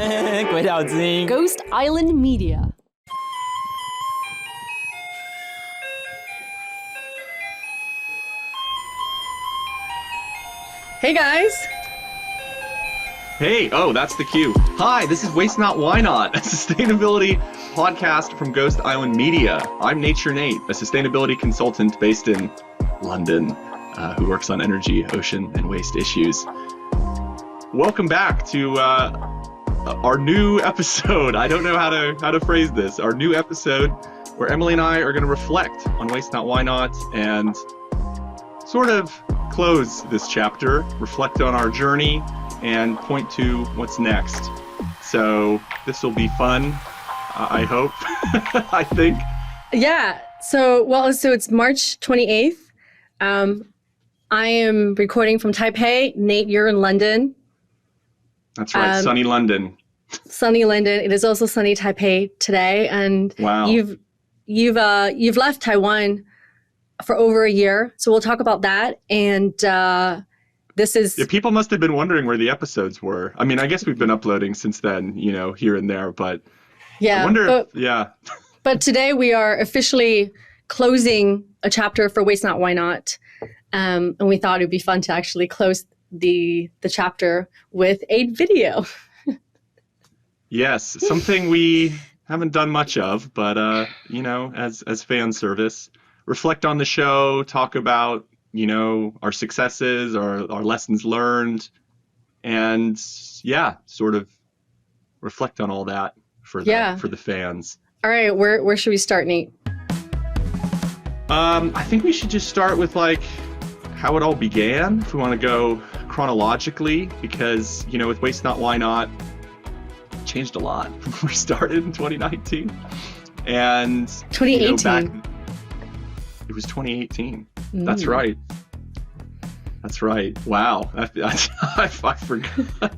鬼岛之音 Ghost Island Media. Hey guys! Hey, oh, that's the cue. Hi, this is Waste Not, Why Not, a sustainability podcast from Ghost Island Media. I'm Nature Nate, a sustainability consultant based in London, who works on energy, ocean, and waste issues. Welcome back to our new episode. I don't know how to phrase this. Our new episode where Emily and I are going to reflect on Waste Not, Why Not, and sort of close this chapter, reflect on our journey, and point to what's next. So this will be fun, I hope, I think. Yeah, so it's March 28th. I am recording from Taipei. Nate, you're in London. That's right, sunny London. Sunny London. It is also sunny Taipei today. And wow. You've left Taiwan for over a year. So we'll talk about that. And this is... Yeah, people must have been wondering where the episodes were. I mean, I guess we've been uploading since then, here and there, but yeah, I wonder yeah. But today we are officially closing a chapter for Waste Not, Why Not. And we thought it would be fun to actually close the chapter with a video. Yes, something we haven't done much of, but, as fan service. Reflect on the show, talk about, our successes, our lessons learned, and sort of reflect on all that for the fans. All right, where should we start, Nate? I think we should just start with how it all began, if we want to go chronologically, because, with Waste Not, Why Not, it changed a lot from when we started in 2019. And 2018. It was 2018. That's right. That's right. Wow. I forgot.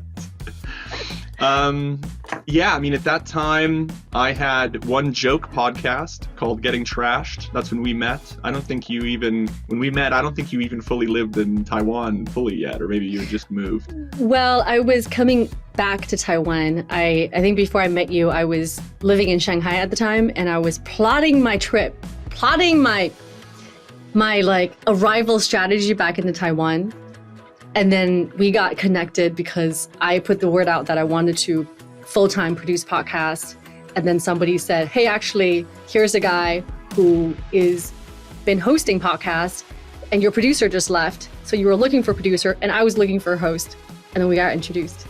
At that time, I had one joke podcast called Getting Trashed. That's when we met. When we met, I don't think you even fully lived in Taiwan fully yet, or maybe you had just moved. Well, I was coming back to Taiwan. I think before I met you, I was living in Shanghai at the time, and I was plotting my arrival strategy back into Taiwan. And then we got connected because I put the word out that I wanted to full-time produce podcasts. And then somebody said, hey, actually, here's a guy who is been hosting podcasts and your producer just left. So you were looking for a producer and I was looking for a host. And then we got introduced.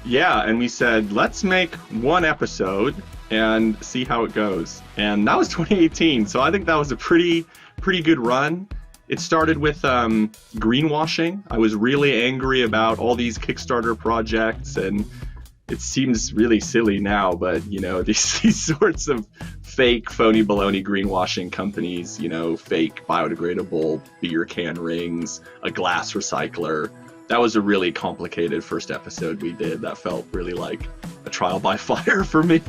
Yeah, and we said, let's make one episode and see how it goes. And that was 2018. So I think that was a pretty good run. It started with greenwashing. I was really angry about all these Kickstarter projects, and it seems really silly now, but these sorts of fake, phony, baloney greenwashing companies, fake biodegradable beer can rings, a glass recycler. That was a really complicated first episode we did. That felt really like a trial by fire for me.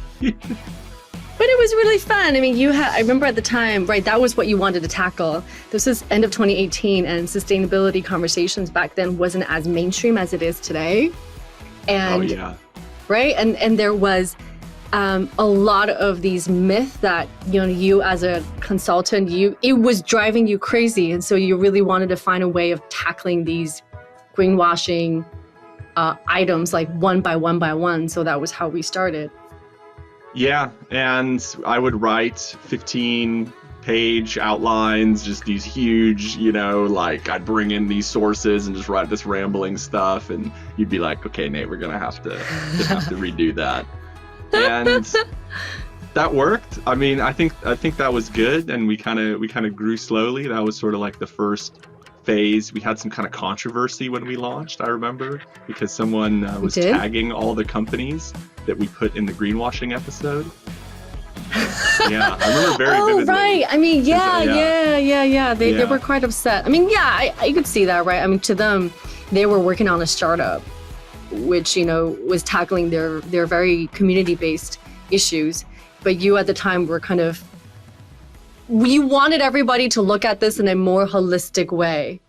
But it was really fun. I mean, I remember at the time, right, that was what you wanted to tackle. This was end of 2018, and sustainability conversations back then wasn't as mainstream as it is today. And, oh, yeah. Right? And there was a lot of these myths that, you as a consultant, it was driving you crazy. And so you really wanted to find a way of tackling these greenwashing items one by one. So that was how we started. Yeah, and I would write 15-page outlines, just these huge, I'd bring in these sources and just write this rambling stuff, and you'd be like, okay, Nate, we're gonna have to redo that. And that worked. I mean, I think that was good, and we kind of grew slowly. That was sort of like the first phase. We had some kind of controversy when we launched, I remember, because someone was tagging all the companies that we put in the greenwashing episode. Yeah, I remember very vividly. Oh, right. I mean, yeah. They were quite upset. I mean, I could see that, right? I mean, to them, they were working on a startup, which, was tackling their very community-based issues. But you at the time were you wanted everybody to look at this in a more holistic way.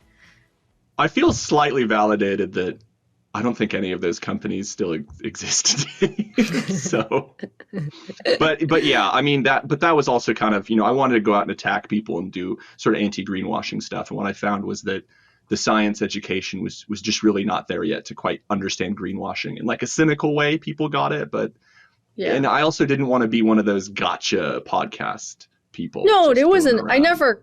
I feel slightly validated that I don't think any of those companies still exist today. So, but yeah, I mean that was also kind of, I wanted to go out and attack people and do sort of anti-greenwashing stuff. And what I found was that the science education was just really not there yet to quite understand greenwashing in like a cynical way. People got it, but and I also didn't want to be one of those gotcha podcast people. No, it wasn't. I never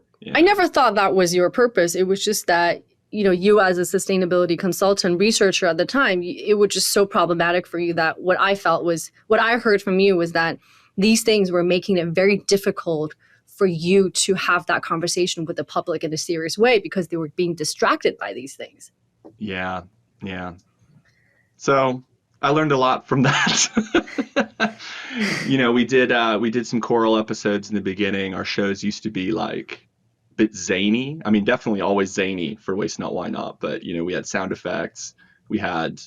thought that was your purpose. It was just that, you as a sustainability consultant researcher at the time, it was just so problematic for you that what I heard from you was that these things were making it very difficult for you to have that conversation with the public in a serious way because they were being distracted by these things. Yeah. So I learned a lot from that. We did some choral episodes in the beginning. Our shows used to be like a bit zany. I mean, definitely always zany for Waste Not, Why Not. But, we had sound effects. We had,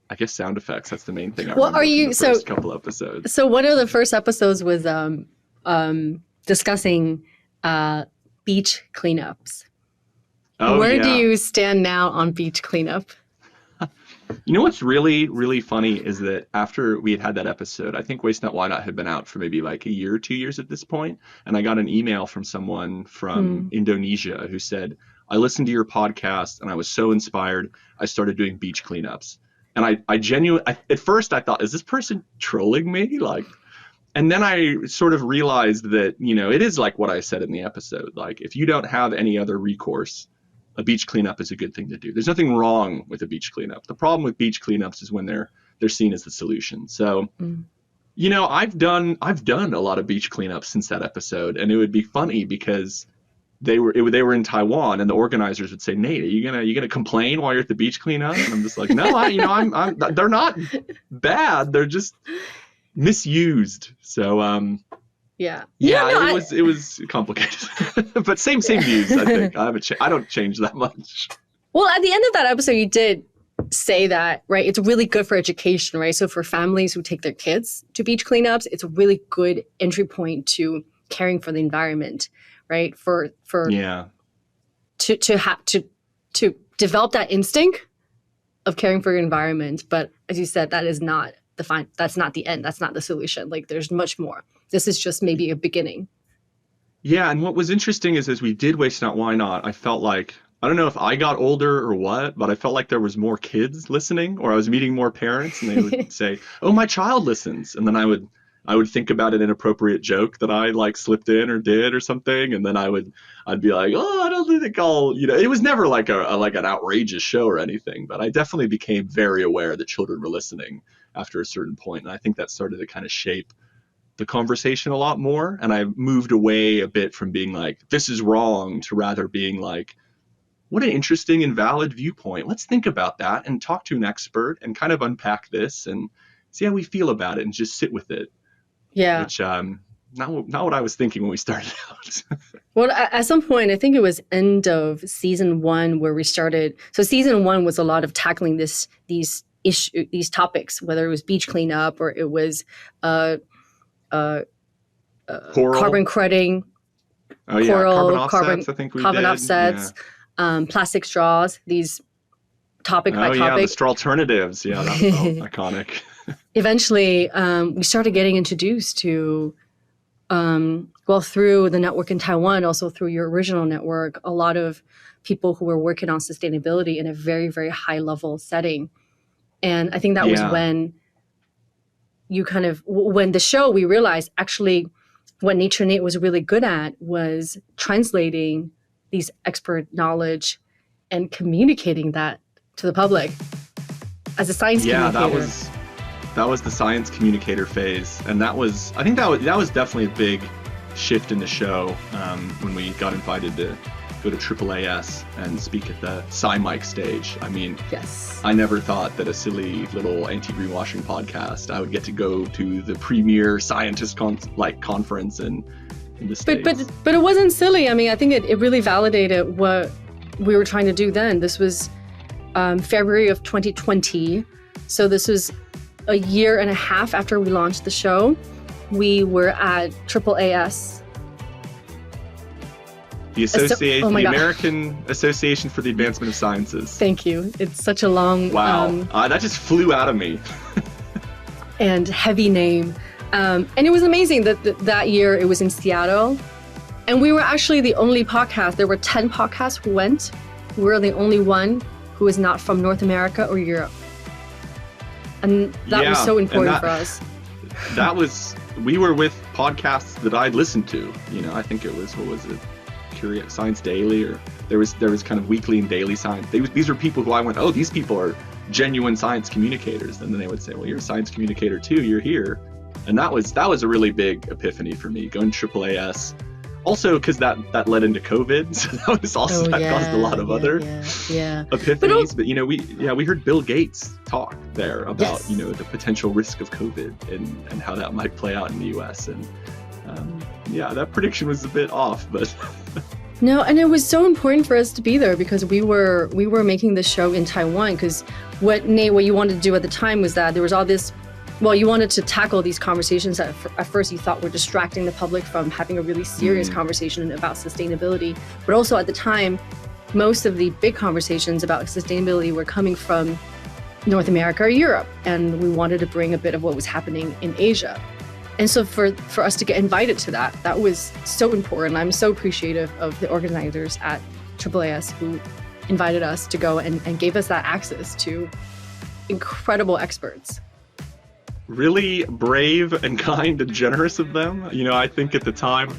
I guess, sound effects. That's the main thing. First couple episodes. So one of the first episodes was discussing beach cleanups. Where do you stand now on beach cleanup? What's really, really funny is that after we had that episode, I think Waste Not, Why Not had been out for maybe like a year or 2 years at this point. And I got an email from someone from Indonesia who said, I listened to your podcast and I was so inspired. I started doing beach cleanups. And I genuinely, at first I thought, is this person trolling me? And then I sort of realized that, it is like what I said in the episode. Like, if you don't have any other recourse, a beach cleanup is a good thing to do. There's nothing wrong with a beach cleanup. The problem with beach cleanups is when they're seen as the solution. So, I've done a lot of beach cleanups since that episode, and it would be funny because they were in Taiwan, and the organizers would say, "Nate, are you gonna complain while you're at the beach cleanup?" And I'm just like, "No, I'm they're not bad. They're just misused." So, it was complicated, but same views. I think I don't change that much. Well, at the end of that episode, you did say that, right? It's really good for education, right? So for families who take their kids to beach cleanups, it's a really good entry point to caring for the environment, right? To develop that instinct of caring for your environment. But as you said, that is not that's not the end. That's not the solution. Like, there's much more. This is just maybe a beginning. Yeah, and what was interesting is as we did Waste Not, Why Not, I felt like, I don't know if I got older or what, but I felt like there was more kids listening, or I was meeting more parents, and they would say, "Oh, my child listens," and then I would think about an inappropriate joke that I like slipped in or did or something, and then I'd be like, "Oh, I don't think I'll," It was never like an outrageous show or anything, but I definitely became very aware that children were listening after a certain point, and I think that started to kind of shape the conversation a lot more. And I moved away a bit from being like, this is wrong, to rather being like, what an interesting and valid viewpoint. Let's think about that and talk to an expert and kind of unpack this and see how we feel about it and just sit with it. Yeah. Which, not what I was thinking when we started out. Well, at some point, I think it was end of season 1 where we started. So season 1 was a lot of tackling these topics, whether it was beach cleanup or it was carbon crediting, carbon offsets, I think we carbon did. Offsets, plastic straws, these topic by topic. Yeah, the straw alternatives. Yeah, that was iconic. Eventually, we started getting introduced to, through the network in Taiwan, also through your original network, a lot of people who were working on sustainability in a very, very high level setting. And I think that was when when the show, we realized actually what Nature Nate was really good at was translating these expert knowledge and communicating that to the public as a science communicator. Yeah, that was the science communicator phase. And I think that was definitely a big shift in the show when we got invited to go to AAAS and speak at the SciMic stage. I mean, yes. I never thought that a silly little anti-greenwashing podcast, I would get to go to the premier scientist conference in the States. But it wasn't silly. I mean, I think it really validated what we were trying to do then. This was February of 2020. So this was a year and a half after we launched the show. We were at AAAS Oh my the God. American Association for the Advancement of Sciences. Thank you. It's such a long Wow, that just flew out of me. and heavy name. And it was amazing that year it was in Seattle. And we were actually the only podcast. There were 10 podcasts who went. We were the only one who was not from North America or Europe. And that was so important for us. We were with podcasts that I'd listened to. I think it was, what was it? Curious Science Daily, or there was kind of weekly and daily science. These are people who I went, oh, these people are genuine science communicators. And then they would say, well, you're a science communicator too, you're here. And that was a really big epiphany for me, going to AAAS. Also, because that led into COVID, so that was also caused a lot of other epiphanies. But we heard Bill Gates talk there about the potential risk of COVID and how that might play out in the U.S. And that prediction was a bit off, but. No, and it was so important for us to be there because we were making this show in Taiwan. Because what you wanted to do at the time was that there was all this. Well, you wanted to tackle these conversations that at first you thought were distracting the public from having a really serious conversation about sustainability. But also at the time, most of the big conversations about sustainability were coming from North America or Europe. And we wanted to bring a bit of what was happening in Asia. And so for us to get invited to that was so important. I'm so appreciative of the organizers at AAAS who invited us to go and gave us that access to incredible experts. Really brave and kind and generous of them. I think at the time,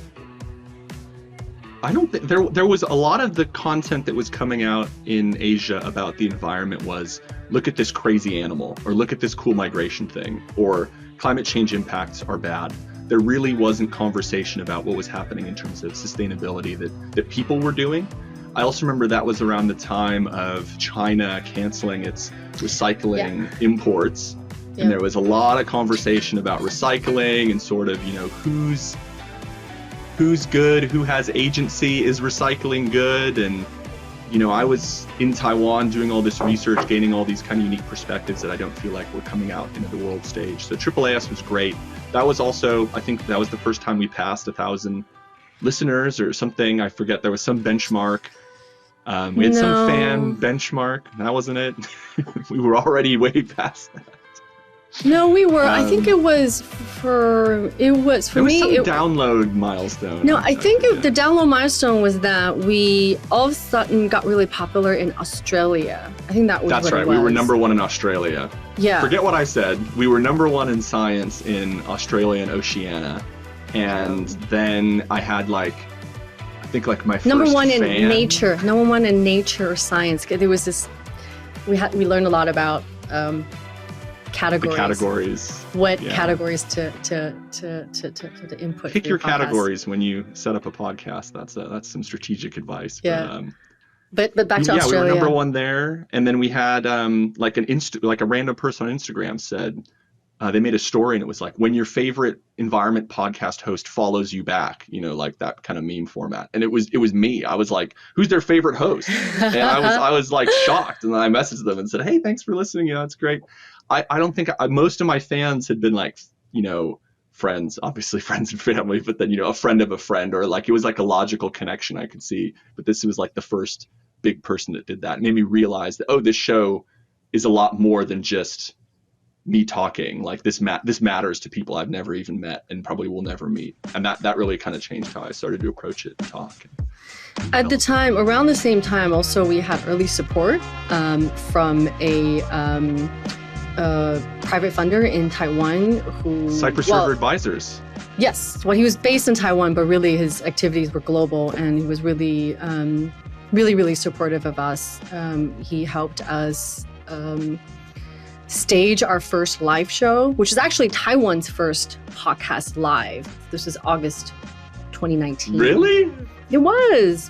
I don't think there was a lot of the content that was coming out in Asia about the environment was, look at this crazy animal, or look at this cool migration thing, or climate change impacts are bad. There really wasn't conversation about what was happening in terms of sustainability that people were doing. I also remember that was around the time of China canceling its recycling imports. And there was a lot of conversation about recycling and sort of, who's good, who has agency, is recycling good? And, I was in Taiwan doing all this research, gaining all these kind of unique perspectives that I don't feel like were coming out into the world stage. So AAAS was great. That was also, I think that was the first time we passed 1,000 listeners or something. I forget, there was some benchmark. We had some fan benchmark. That wasn't it. We were already way past that. No, we were. I think it was for me. There was some download milestone. No, I think the download milestone was that we all of a sudden got really popular in Australia. I think that was That's what right. it was. We were number one in Australia. Yeah. Forget what I said. We were number one in science in Australia and Oceania. And then I had my first number one fan. in nature. Number one in nature science. There was this. We learned a lot about. Categories. The categories. What categories to input? Pick your categories when you set up a podcast. That's some strategic advice. Yeah. But back to Australia. Yeah, we were number one there, and then we had like a random person on Instagram said they made a story and it was like, when your favorite environment podcast host follows you back, like that kind of meme format. And it was me. I was like, who's their favorite host? And I was like shocked, and then I messaged them and said, hey, thanks for listening. It's great. I don't think most of my fans had been like, friends, obviously friends and family, but then, a friend of a friend, or like, it was like a logical connection I could see. But this was like the first big person that did that. It made me realize that, this show is a lot more than just me talking. Like this matters to people I've never even met and probably will never meet. And that really kind of changed how I started to approach it and talk. At the time, around the same time, also we had early support from a private funder in Taiwan who... Cypress River Advisors. Yes. Well, he was based in Taiwan, but really his activities were global, and he was really, really supportive of us. He helped us stage our first live show, which is actually Taiwan's first podcast live. This was August 2019. Really? It was.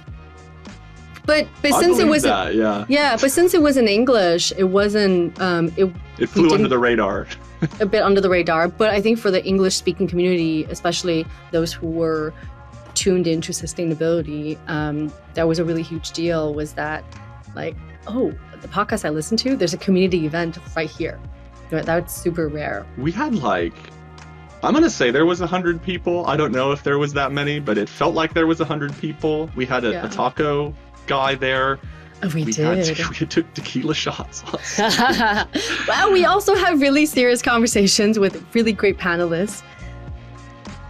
But since it was but since it was in English, it wasn't it flew under the radar. A bit under the radar, but I think for the English speaking community, especially those who were tuned into sustainability, that was a really huge deal, was that like, the podcast I listen to, there's a community event right here. That's super rare. We had I'm going to say there was 100 people. I don't know if there was that many, but it felt like there was 100 people. We had a taco guy there. Oh, we did. We took tequila shots. Well, we also have really serious conversations with really great panelists.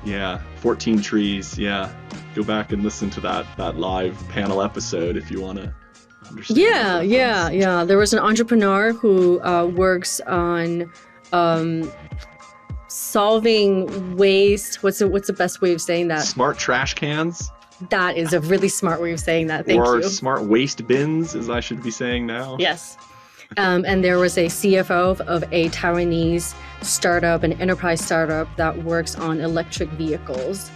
Yeah, 14 trees. Yeah, go back and listen to that live panel episode if you want to understand. Yeah. There was an entrepreneur who works on solving waste. What's the best way of saying that? Smart trash cans. That is a really smart way of saying that. Thank you. Or smart waste bins, as I should be saying now. Yes. And there was a CFO of a Taiwanese startup, an enterprise startup that works on electric vehicles.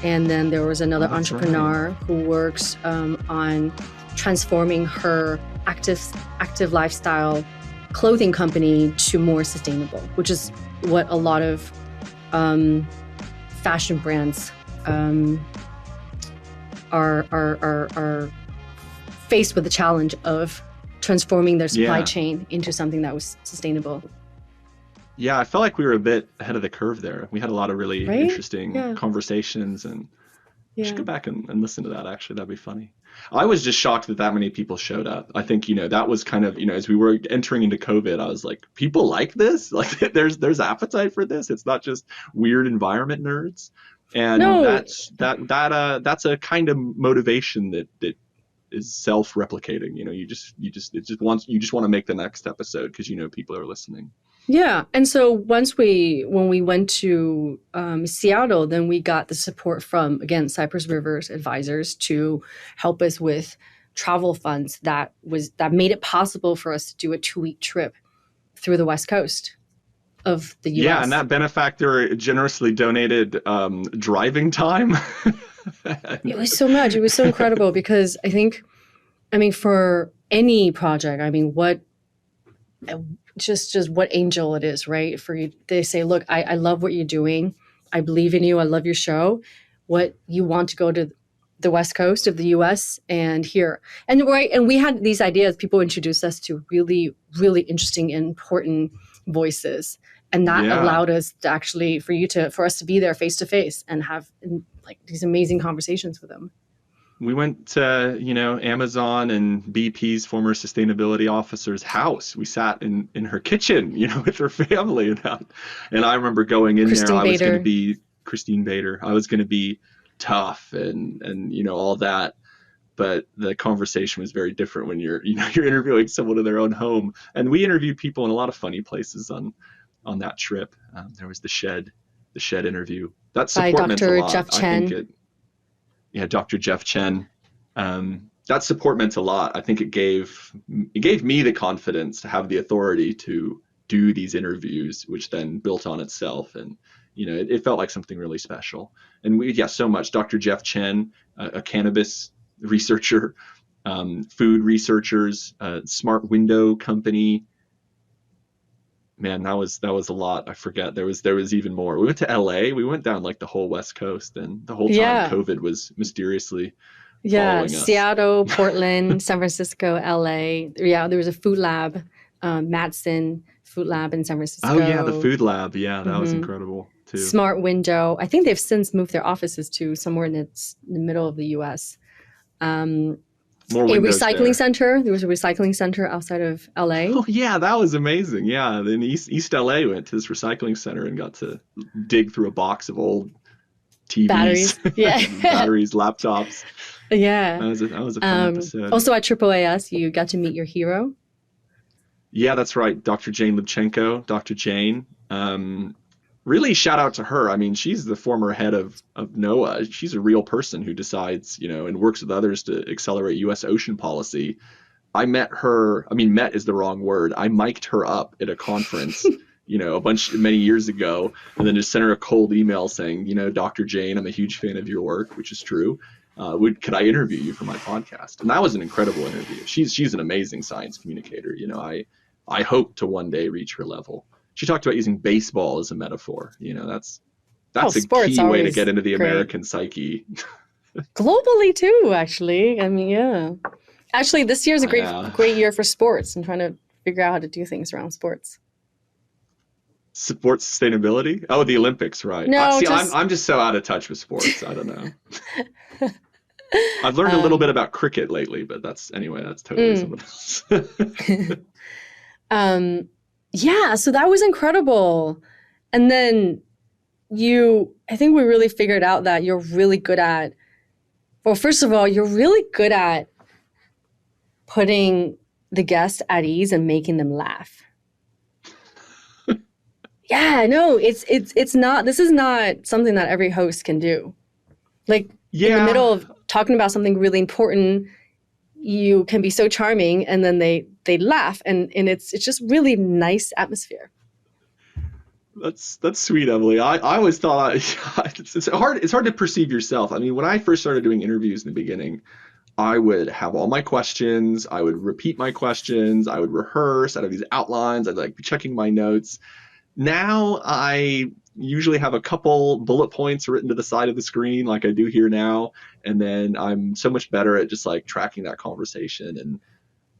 And then there was another entrepreneur who works on transforming her active lifestyle clothing company to more sustainable, which is what a lot of fashion brands are faced with the challenge of transforming their supply chain into something that was sustainable. Yeah, I felt like we were a bit ahead of the curve there. We had a lot of really interesting conversations, and we should go back and listen to that, actually. That'd be funny. I was just shocked that many people showed up. I think, that was kind of, as we were entering into COVID, I was like, people like this? Like, there's appetite for this? It's not just weird environment nerds. And that's a kind of motivation that is self-replicating. You just want to make the next episode because people are listening. Yeah, and so when we went to Seattle, then we got the support from, again, Cypress River Advisors to help us with travel funds that made it possible for us to do a 2-week trip through the West Coast of the U.S. Yeah, and that benefactor generously donated driving time. It was so much. It was so incredible because for any project, what angel it is, right? For you, they say, look, I love what you're doing. I believe in you. I love your show. What you want to go to the West Coast of the U.S. and here. And we had these ideas. People introduced us to really, really interesting and important voices. And that allowed us to actually, for us to be there face to face and have these amazing conversations with them. We went to, Amazon and BP's former sustainability officer's house. We sat in her kitchen, with her family. And I remember going in there, I was going to be Christine Bader. I was going to be tough and all that. But the conversation was very different when you're interviewing someone in their own home. And we interviewed people in a lot of funny places on that trip. There was the shed interview. That support meant a lot. By Dr. Jeff Chen. Dr. Jeff Chen. That support meant a lot. I think it gave me the confidence to have the authority to do these interviews, which then built on itself. And, it felt like something really special. And so much. Dr. Jeff Chen, a cannabis researcher, food researchers, smart window company. Man, that was a lot. I forget. There was even more. We went to LA. We went down the whole West Coast, and the whole time COVID was mysteriously following us. Seattle, Portland, San Francisco, LA. Yeah, there was a food lab, Madsen Food Lab in San Francisco. Oh yeah, the food lab. Yeah, that was incredible too. Smart Window. I think they've since moved their offices to somewhere in the middle of the U.S. More a recycling center. There was a recycling center outside of LA. Oh yeah, that was amazing. Yeah, then East LA went to this recycling center and got to dig through a box of old TVs, batteries, batteries, laptops. Yeah, that was a fun episode. Also at AAAS, you got to meet your hero. Yeah, that's right, Dr. Jane Lubchenco. Dr. Jane. Really shout out to her. She's the former head of NOAA. She's a real person who decides, and works with others to accelerate U.S. ocean policy. I met her. Met is the wrong word. I mic'd her up at a conference, many years ago, and then just sent her a cold email saying, Dr. Jane, I'm a huge fan of your work, which is true. Could I interview you for my podcast? And that was an incredible interview. She's an amazing science communicator. I hope to one day reach her level. She talked about using baseball as a metaphor. That's a key way to get into the American psyche. Globally too, actually. Actually, this year is a great year for sports and trying to figure out how to do things around sports. Sports sustainability? Oh, the Olympics, right. No, I'm just so out of touch with sports. I don't know. I've learned a little bit about cricket lately, but that's totally something else. Yeah, so that was incredible. And then I think we really figured out that you're really good at, well, first of all, you're really good at putting the guest at ease and making them laugh. Yeah, no, it's not, this is not something that every host can do. Like in the middle of talking about something really important, you can be so charming and then they laugh and it's just really nice atmosphere. That's sweet, Emily. I always thought it's hard to perceive yourself. I mean, when I first started doing interviews in the beginning, I would have all my questions, I would repeat my questions, I would rehearse, I'd have these outlines, I'd like be checking my notes. Now I usually have a couple bullet points written to the side of the screen like I do here now, and then I'm so much better at just like tracking that conversation, and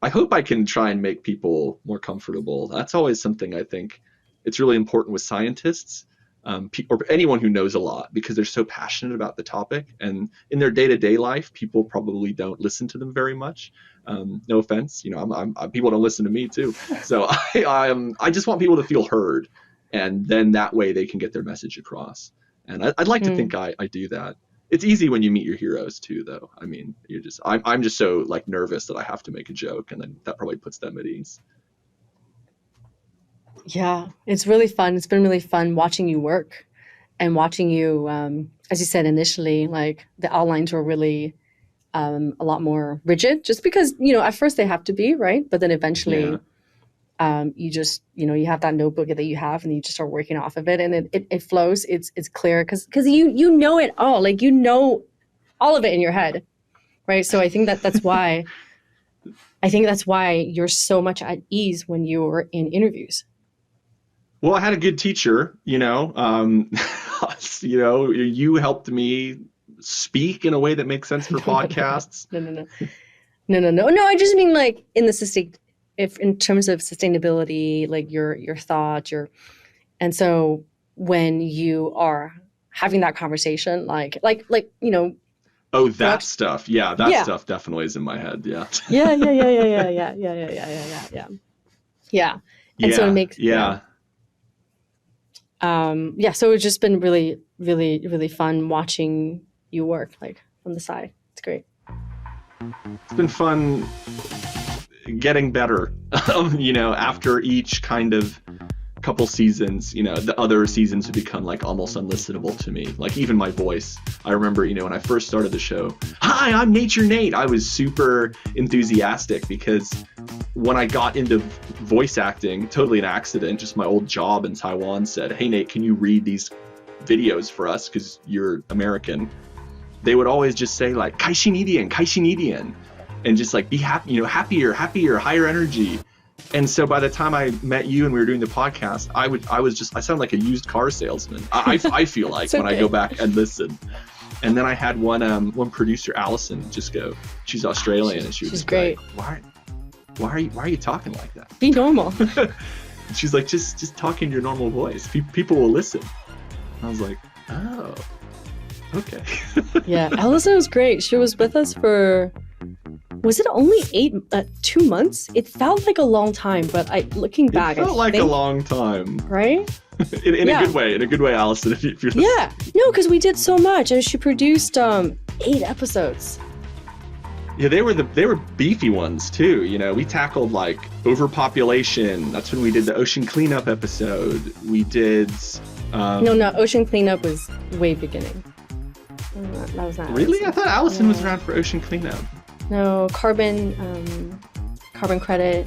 I hope I can try and make people more comfortable. That's always something I think it's really important with scientists, or anyone who knows a lot, because they're so passionate about the topic, and in their day-to-day life people probably don't listen to them very much. No offense, people don't listen to me too, so I just want people to feel heard, and then that way they can get their message across, and I'd like to think I do that. It's easy when you meet your heroes too, though. I mean, I'm just so like nervous that I have to make a joke, and then that probably puts them at ease. Yeah, it's really fun. It's been really fun watching you work and watching you, as you said initially, like the outlines were really a lot more rigid, just because, at first they have to be, right? But then eventually you just, you have that notebook that you have and you just start working off of it, and it flows. It's clear because you know it all, like all of it in your head, right? So I think that's why you're so much at ease when you're in interviews. Well, I had a good teacher, you helped me speak in a way that makes sense for podcasts. No. I just mean like in terms of sustainability, like your thoughts, and so when you are having that conversation, like. Oh, that stuff. Yeah, stuff definitely is in my head. Yeah. Yeah. And so it makes so it's just been really, really, really fun watching you work like from the side. It's great. It's been fun getting better, after each kind of couple seasons, the other seasons have become like almost unlistenable to me. Like even my voice. I remember, when I first started the show, "Hi, I'm Nature Nate." I was super enthusiastic because when I got into voice acting, totally an accident, just my old job in Taiwan said, "Hey Nate, can you read these videos for us because you're American?" They would always just say like, "开心一点," and just like be happy, happier, higher energy. And so by the time I met you and we were doing the podcast, I sound like a used car salesman. I feel like when I go back and listen. And then I had one producer, Allison, just go. She's Australian, and she's great. Like, why are you talking like that? Be normal. She's like, just talk in your normal voice. People will listen. And I was like, oh, okay. Yeah, Allison was great. She was with us for. Was it only 2 months? It felt like a long time, but looking back, it felt like a long time, right? in a good way, Allison. If you're yeah, no, because we did so much, and she produced 8 episodes. Yeah, they were beefy ones too. We tackled like overpopulation. That's when we did the ocean cleanup episode. We did. No, ocean cleanup was way beginning. That was not. Really? Allison. I thought Allison was around for ocean cleanup. No, carbon credit.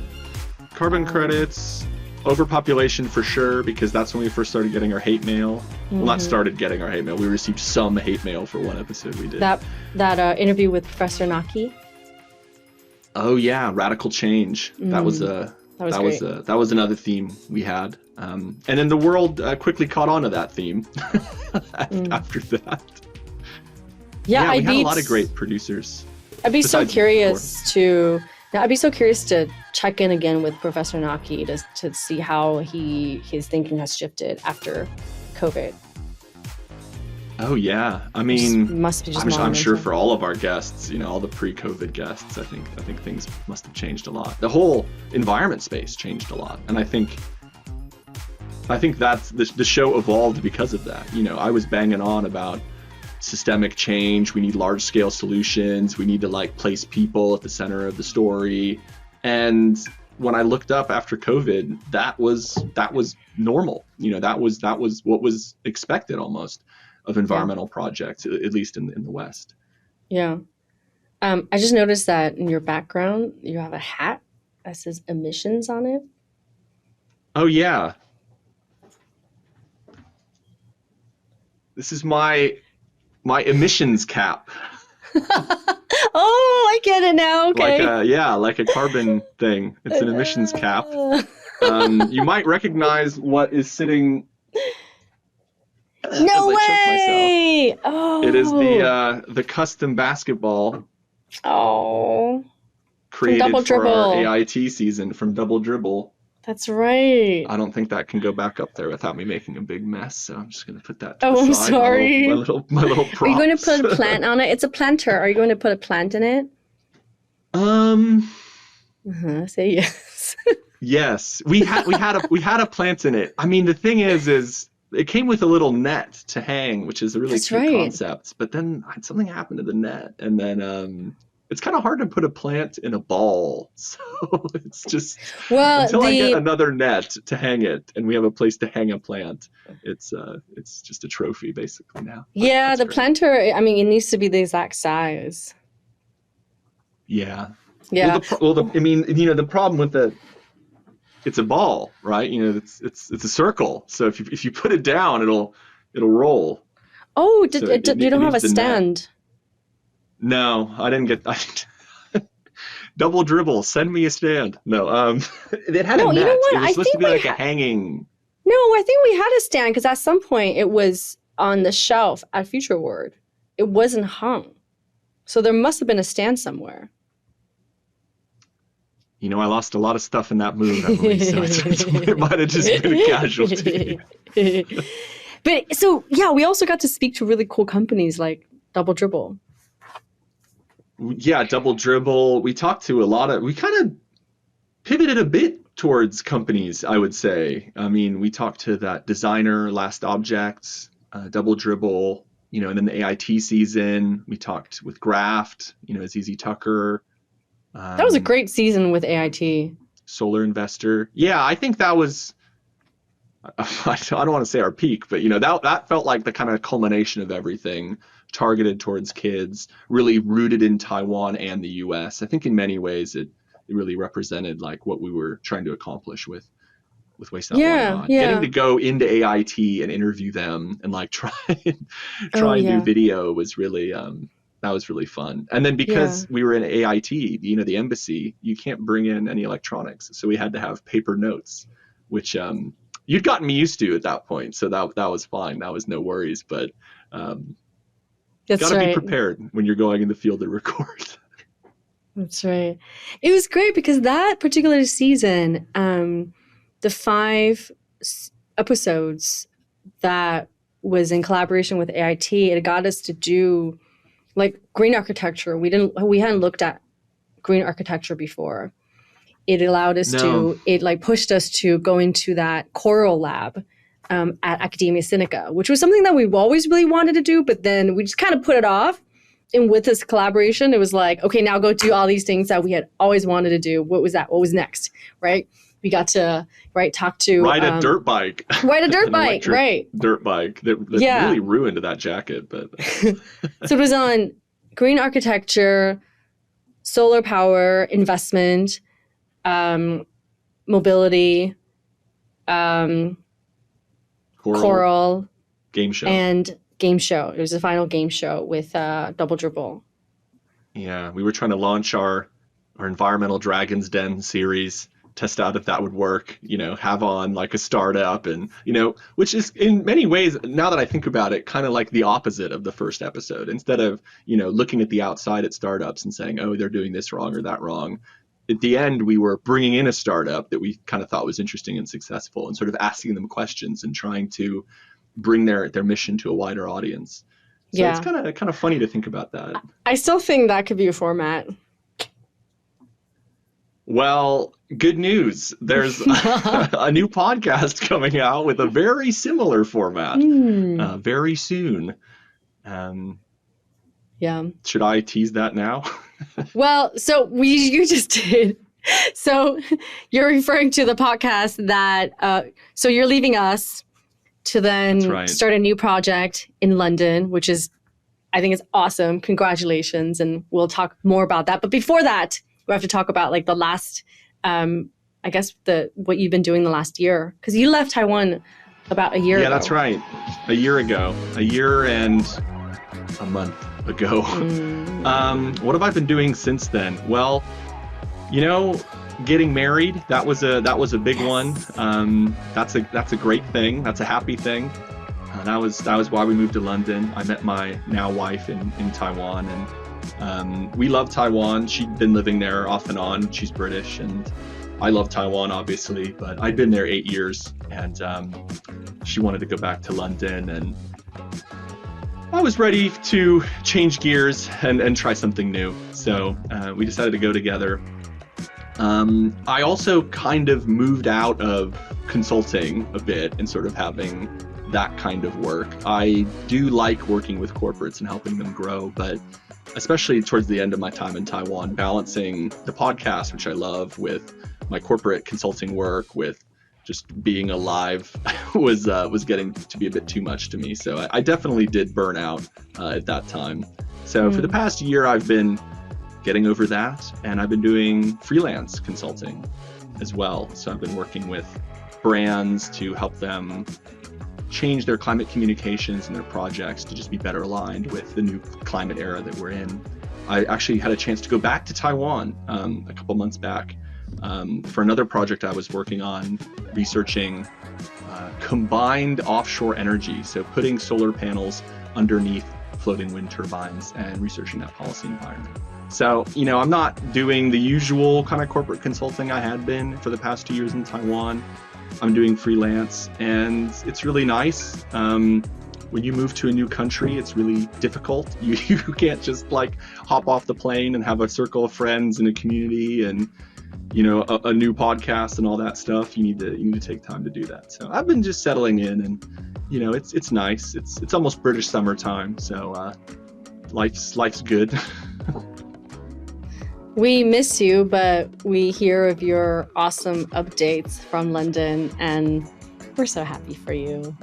Carbon credits, overpopulation for sure, because that's when we first started getting our hate mail. Mm-hmm. Well, not started getting our hate mail. We received some hate mail for one episode we did. That interview with Professor Naki. Oh yeah, radical change. That was another theme we had. And then the world quickly caught on to that theme after that. Yeah, we had a lot of great producers. I'd be so curious to Now, I'd be so curious to check in again with Professor Naki to see how his thinking has shifted after COVID. Oh yeah, I mean, must be just I'm sure for all of our guests, all the pre-COVID guests, I think things must have changed a lot. The whole environment space changed a lot, and I think that's the show evolved because of that. I was banging on about systemic change. We need large-scale solutions. We need to place people at the center of the story. And when I looked up after COVID, that was normal. That was what was expected almost of environmental projects, at least in the West. Yeah. I just noticed that in your background, you have a hat that says emissions on it. Oh, yeah. This is my emissions cap. Oh, I get it now. Okay. Like a carbon thing. It's an emissions cap. You might recognize what is sitting. No way! Oh. It is the custom basketball. Oh. Created for our AIT season from Double Dribble. That's right. I don't think that can go back up there without me making a big mess, so I'm just going to put that to the I'm side. sorry. My little props. Are you going to put a plant on it? It's a planter. Are you going to put a plant in it? Say yes. Yes. We had a plant in it. I mean, the thing is it came with a little net to hang, which is a really cute concept. But then something happened to the net, and then it's kind of hard to put a plant in a ball. So it's just until I get another net to hang it, and we have a place to hang a plant, it's just a trophy basically now. Yeah, the planter. I mean, it needs to be the exact size. Yeah. Yeah. The problem with it's a ball, right? It's a circle. So if you put it down, it'll roll. Oh, you don't have a stand? Net. No, I didn't get. Double Dribble, send me a stand. No, it had a net. You know what? It was supposed to be like a hanging. No, I think we had a stand because at some point it was on the shelf at Future Word. It wasn't hung, so there must have been a stand somewhere. I lost a lot of stuff in that move, Emily, so it might have just been a casualty. But so, yeah, we also got to speak to really cool companies like Double Dribble. Yeah, Double Dribble. We talked to we kind of pivoted a bit towards companies, I would say. I mean, we talked to that designer, Last Objects, Double Dribble, and then the AIT season. We talked with Graft, Azizi Tucker. That was a great season with AIT. Solar Investor. Yeah, I think that was, I don't want to say our peak, but that felt like the kind of culmination of everything, targeted towards kids, really rooted in Taiwan and the US. I think in many ways it really represented like what we were trying to accomplish with Waste Not Why Not. Getting to go into AIT and interview them and try new video was really that was really fun. And then because we were in AIT, the embassy, you can't bring in any electronics. So we had to have paper notes, which you'd gotten me used to at that point. So that was fine. That was no worries. But you got to be prepared when you're going in the field to record. That's right. It was great because that particular season, the 5 episodes that was in collaboration with AIT, it got us to do green architecture. We hadn't looked at green architecture before. It allowed us pushed us to go into that coral lab at Academia Sinica, which was something that we've always really wanted to do, but then we just kind of put it off. And with this collaboration, it was like, okay, now go do all these things that we had always wanted to do. What was that? What was next? Right? We got to talk to ride a dirt bike. Ride a dirt bike, right? Dirt bike that really ruined that jacket, but so it was on green architecture, solar power, investment, mobility, coral, game show, and game show. It was the final game show with Double Dribble. Yeah, we were trying to launch our environmental Dragon's Den series. Test out if that would work, have on a startup and, which is in many ways, now that I think about it, kind of like the opposite of the first episode. Instead of, looking at the outside at startups and saying, oh, they're doing this wrong or that wrong. at the end, we were bringing in a startup that we kind of thought was interesting and successful, and sort of asking them questions and trying to bring their mission to a wider audience. So it's kind of funny to think about that. I still think that could be a format. Well, good news. There's a new podcast coming out with a very similar format very soon. Should I tease that now? Well, so you just did. So you're referring to the podcast that, so you're leaving us to then start a new project in London, which is, I think it's awesome. Congratulations. And we'll talk more about that. But before that, we have to talk about like the last, I guess what you've been doing the last year, because you left Taiwan about a year ago. Yeah, that's right. A year ago, a year and a month ago. What have I been doing since then? Well, getting married, that was a big one. That's a great thing. That's a happy thing. That was why we moved to London. I met my now wife in Taiwan, and we love Taiwan. She'd been living there off and on. She's British, and I love Taiwan, obviously, but I'd been there 8 years, and she wanted to go back to London, and I was ready to change gears and try something new. So we decided to go together. I also kind of moved out of consulting a bit and sort of having that kind of work. I do like working with corporates and helping them grow, but especially towards the end of my time in Taiwan, balancing the podcast, which I love, with my corporate consulting work, with just being alive was getting to be a bit too much to me. So I definitely did burn out at that time. So for the past year, I've been getting over that, and I've been doing freelance consulting as well. So I've been working with brands to help them change their climate communications and their projects to just be better aligned with the new climate era that we're in. I actually had a chance to go back to Taiwan a couple months back for another project I was working on, researching combined offshore energy, so putting solar panels underneath floating wind turbines and researching that policy environment. So, I'm not doing the usual kind of corporate consulting I had been for the past 2 years in Taiwan. I'm doing freelance, and it's really nice. When you move to a new country, it's really difficult. You can't just like hop off the plane and have a circle of friends and a community and a new podcast and all that stuff. You need to take time to do that. So I've been just settling in, and it's nice. It's almost British summertime, so life's good. We miss you, but we hear of your awesome updates from London, and we're so happy for you.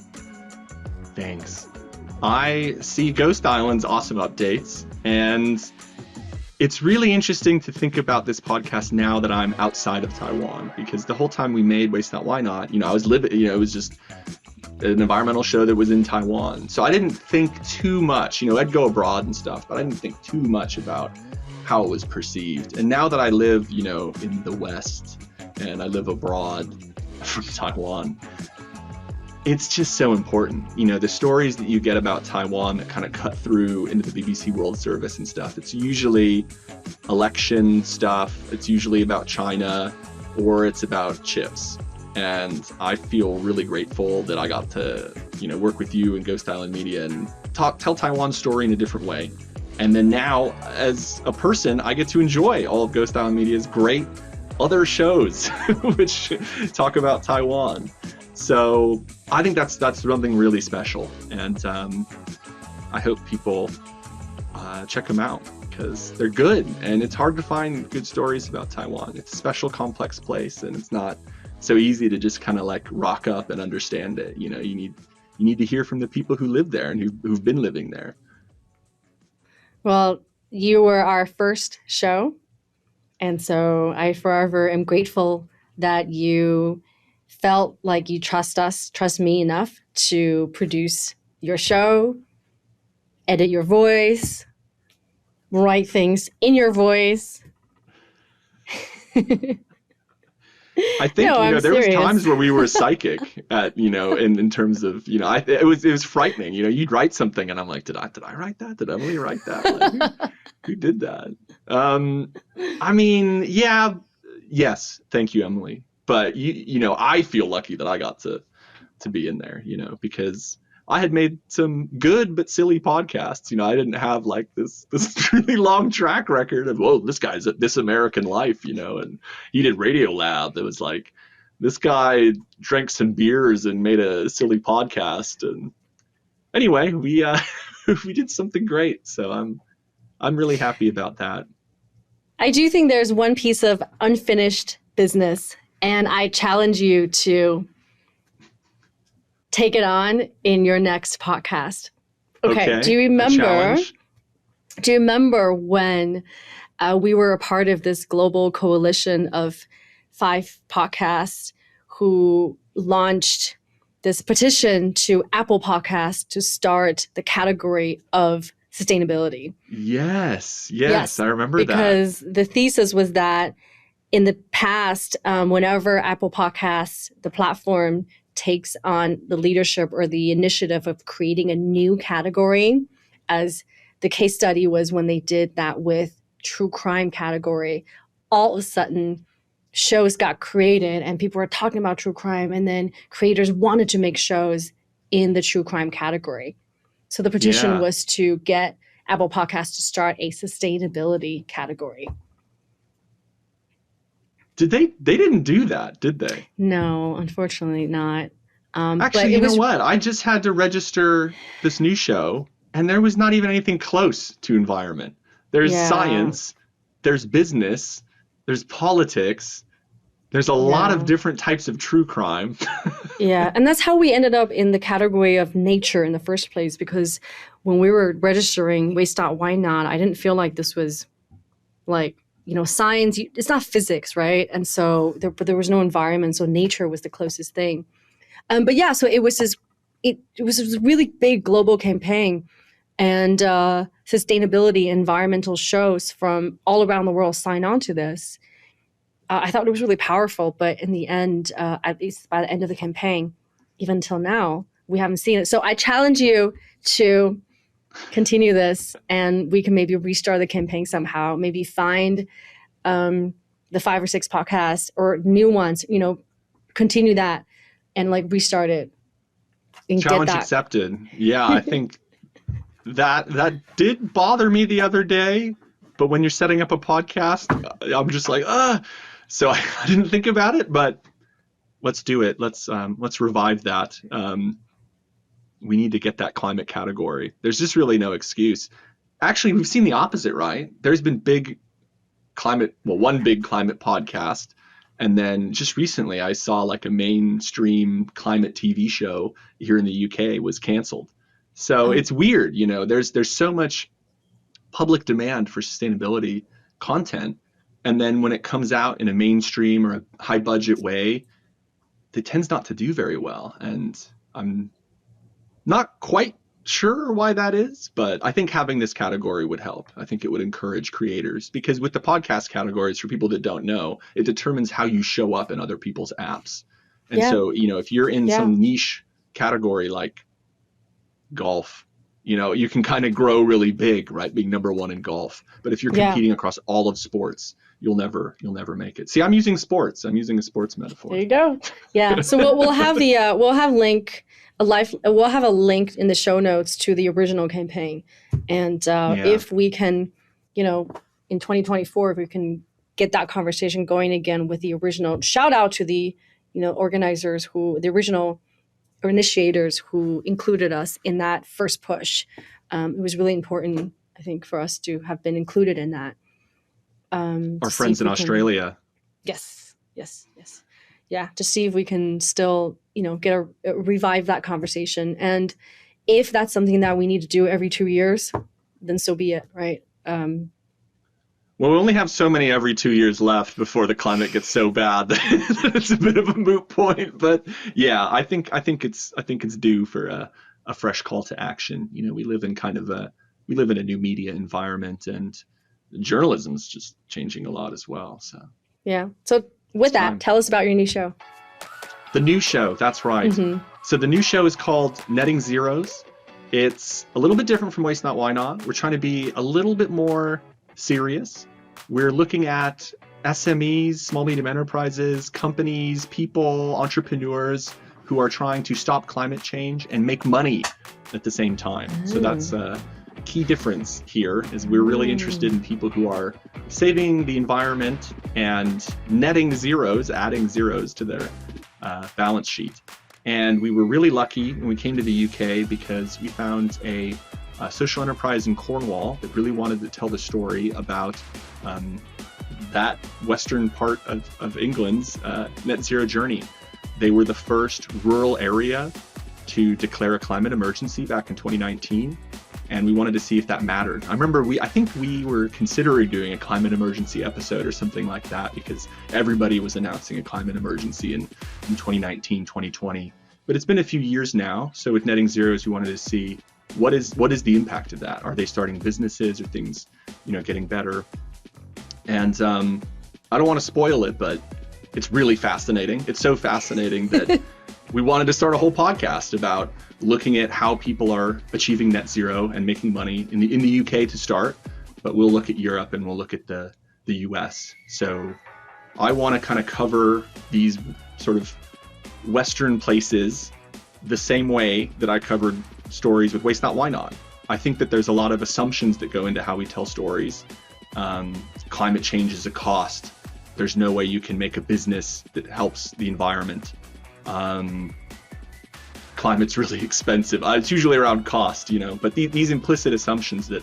Thanks. I see Ghost Island's awesome updates, and it's really interesting to think about this podcast now that I'm outside of Taiwan, because the whole time we made Waste Not Why Not, I was living, it was just an environmental show that was in Taiwan. So I didn't think too much, I'd go abroad and stuff, but I didn't think too much about how it was perceived. And now that I live, in the West, and I live abroad from Taiwan, it's just so important. The stories that you get about Taiwan that kind of cut through into the BBC World Service and stuff, it's usually election stuff, it's usually about China, or it's about chips. And I feel really grateful that I got to, work with you and Ghost Island Media and tell Taiwan's story in a different way. And then now, as a person, I get to enjoy all of Ghost Island Media's great other shows, which talk about Taiwan. So I think that's something really special, and I hope people check them out, because they're good, and it's hard to find good stories about Taiwan. It's a special, complex place, and it's not so easy to just kind of like rock up and understand it. You need to hear from the people who live there and who've been living there. Well, you were our first show, and so I forever am grateful that you felt like you trust me enough to produce your show, edit your voice, write things in your voice. I think there serious. was times where we were psychic at in terms of it was frightening. You'd write something and I'm like, did I write that? Did Emily write that? Like, who did that? I mean, yeah, Yes, thank you, Emily. But I feel lucky that I got to be in there, because I had made some good but silly podcasts. I didn't have like this really long track record of, whoa, this guy's at This American Life, and he did Radio Lab. That was like, this guy drank some beers and made a silly podcast. And anyway, we we did something great. So I'm really happy about that. I do think there's one piece of unfinished business, and I challenge you to take it on in your next podcast. Okay. Do you remember when we were a part of this global coalition of 5 podcasts who launched this petition to Apple Podcasts to start the category of sustainability? Yes, I remember that. Because the thesis was that in the past, whenever Apple Podcasts, the platform, takes on the leadership or the initiative of creating a new category, as the case study was when they did that with true crime category, all of a sudden shows got created and people were talking about true crime, and then creators wanted to make shows in the true crime category. So the petition was to get Apple Podcasts to start a sustainability category. Did they didn't do that, did they? No, unfortunately not. Actually, you know what? I just had to register this new show, and there was not even anything close to environment. There's science, there's business, there's politics, there's a lot of different types of true crime. Yeah, and that's how we ended up in the category of nature in the first place, because when we were registering Waste Not, Why Not, I didn't feel like this was like, science. It's not physics, right? And so there was no environment, so nature was the closest thing. But yeah, so it was this really big global campaign, and sustainability, environmental shows from all around the world signed on to this. I thought it was really powerful, but in the end, at least by the end of the campaign, even until now, we haven't seen it. So I challenge you to continue this, and we can maybe restart the campaign somehow. Maybe find the 5 or 6 podcasts or new ones, continue that and like restart it. And challenge accepted. Yeah, I think that did bother me the other day. But when you're setting up a podcast, I'm just like, so I didn't think about it, but let's do it. Let's revive that. We need to get that climate category. There's just really no excuse. Actually, we've seen the opposite, right? There's been one big climate podcast. And then just recently I saw like a mainstream climate TV show here in the UK was canceled. So it's weird, there's so much public demand for sustainability content. And then when it comes out in a mainstream or a high budget way, it tends not to do very well. And I'm not quite sure why that is, but I think having this category would help. I think it would encourage creators, because with the podcast categories, for people that don't know, it determines how you show up in other people's apps. And so, if you're in some niche category like golf, you can kind of grow really big, right? Being number 1 in golf. But if you're competing across all of sports, you'll never make it. See, I'm using sports. I'm using a sports metaphor. There you go. Yeah. So we'll have we'll have a link in the show notes to the original campaign. And if we can, in 2024, if we can get that conversation going again with the original, shout out to the, organizers the original initiators who included us in that first push. It was really important, I think, for us to have been included in that. Our friends in Australia. Yes. Yeah, to see if we can still, revive that conversation. And if that's something that we need to do every 2 years, then so be it, right? Well, we only have so many every 2 years left before the climate gets so bad that it's a bit of a moot point. But yeah, I think it's due for a fresh call to action. We live in a new media environment, and journalism's just changing a lot as well. So yeah. So with that, tell us about your new show. The new show, that's right. Mm-hmm. So the new show is called Netting Zeros. It's a little bit different from Waste Not, Why Not. We're trying to be a little bit more serious. We're looking at SMEs, small medium enterprises, companies, people, entrepreneurs who are trying to stop climate change and make money at the same time. So that's a key difference here, is we're really interested in people who are saving the environment and netting zeros, adding zeros to their balance sheet. And we were really lucky when we came to the UK because we found a social enterprise in Cornwall that really wanted to tell the story about that western part of England's net zero journey. They were the first rural area to declare a climate emergency back in 2019, and we wanted to see if that mattered. I remember I think we were considering doing a climate emergency episode or something like that because everybody was announcing a climate emergency in 2019, 2020. But it's been a few years now, so with Netting Zeros, we wanted to see what is the impact of that? Are they starting businesses? Are things, getting better? And I don't want to spoil it, but it's really fascinating. It's so fascinating that we wanted to start a whole podcast about looking at how people are achieving net zero and making money in the UK to start, but we'll look at Europe and we'll look at the US. So I want to kind of cover these sort of Western places the same way that I covered stories with Waste Not, Why Not. I think that there's a lot of assumptions that go into how we tell stories. Climate change is a cost. There's no way you can make a business that helps the environment. Climate's really expensive. It's usually around cost, but these implicit assumptions that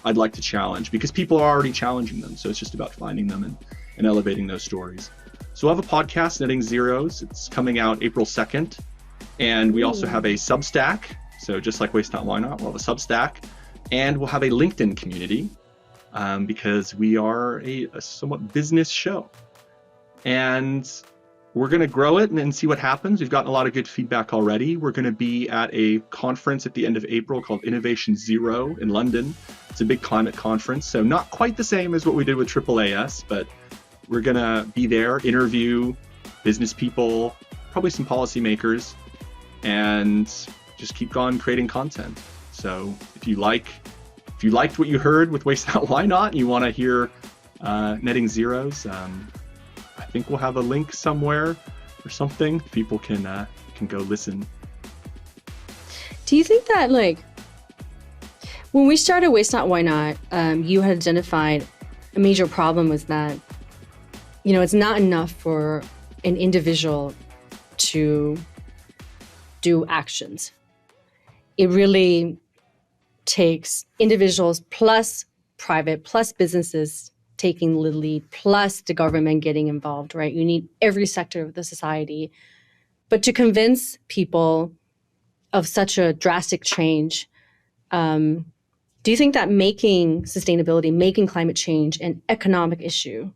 I'd like to challenge because people are already challenging them. So it's just about finding them and elevating those stories. So we'll have a podcast, Netting Zeros. It's coming out April 2nd. And we also have a Substack. So just like Waste Not, Why Not, we'll have a Substack. And we'll have a LinkedIn community because we are a somewhat business show. And we're going to grow it and see what happens. We've gotten a lot of good feedback already. We're going to be at a conference at the end of April called Innovation Zero in London. It's a big climate conference. So not quite the same as what we did with AAAS, but we're going to be there, interview business people, probably some policymakers, and just keep on creating content. So if you liked what you heard with Waste Not, Why Not, and you want to hear Netting Zeros, I think we'll have a link somewhere or something. People can go listen. Do you think that when we started Waste Not, Why Not, you had identified a major problem was that, it's not enough for an individual to do actions. It really takes individuals plus private plus businesses taking the lead plus the government getting involved, right? You need every sector of the society. But to convince people of such a drastic change, do you think that making sustainability, making climate change an economic issue,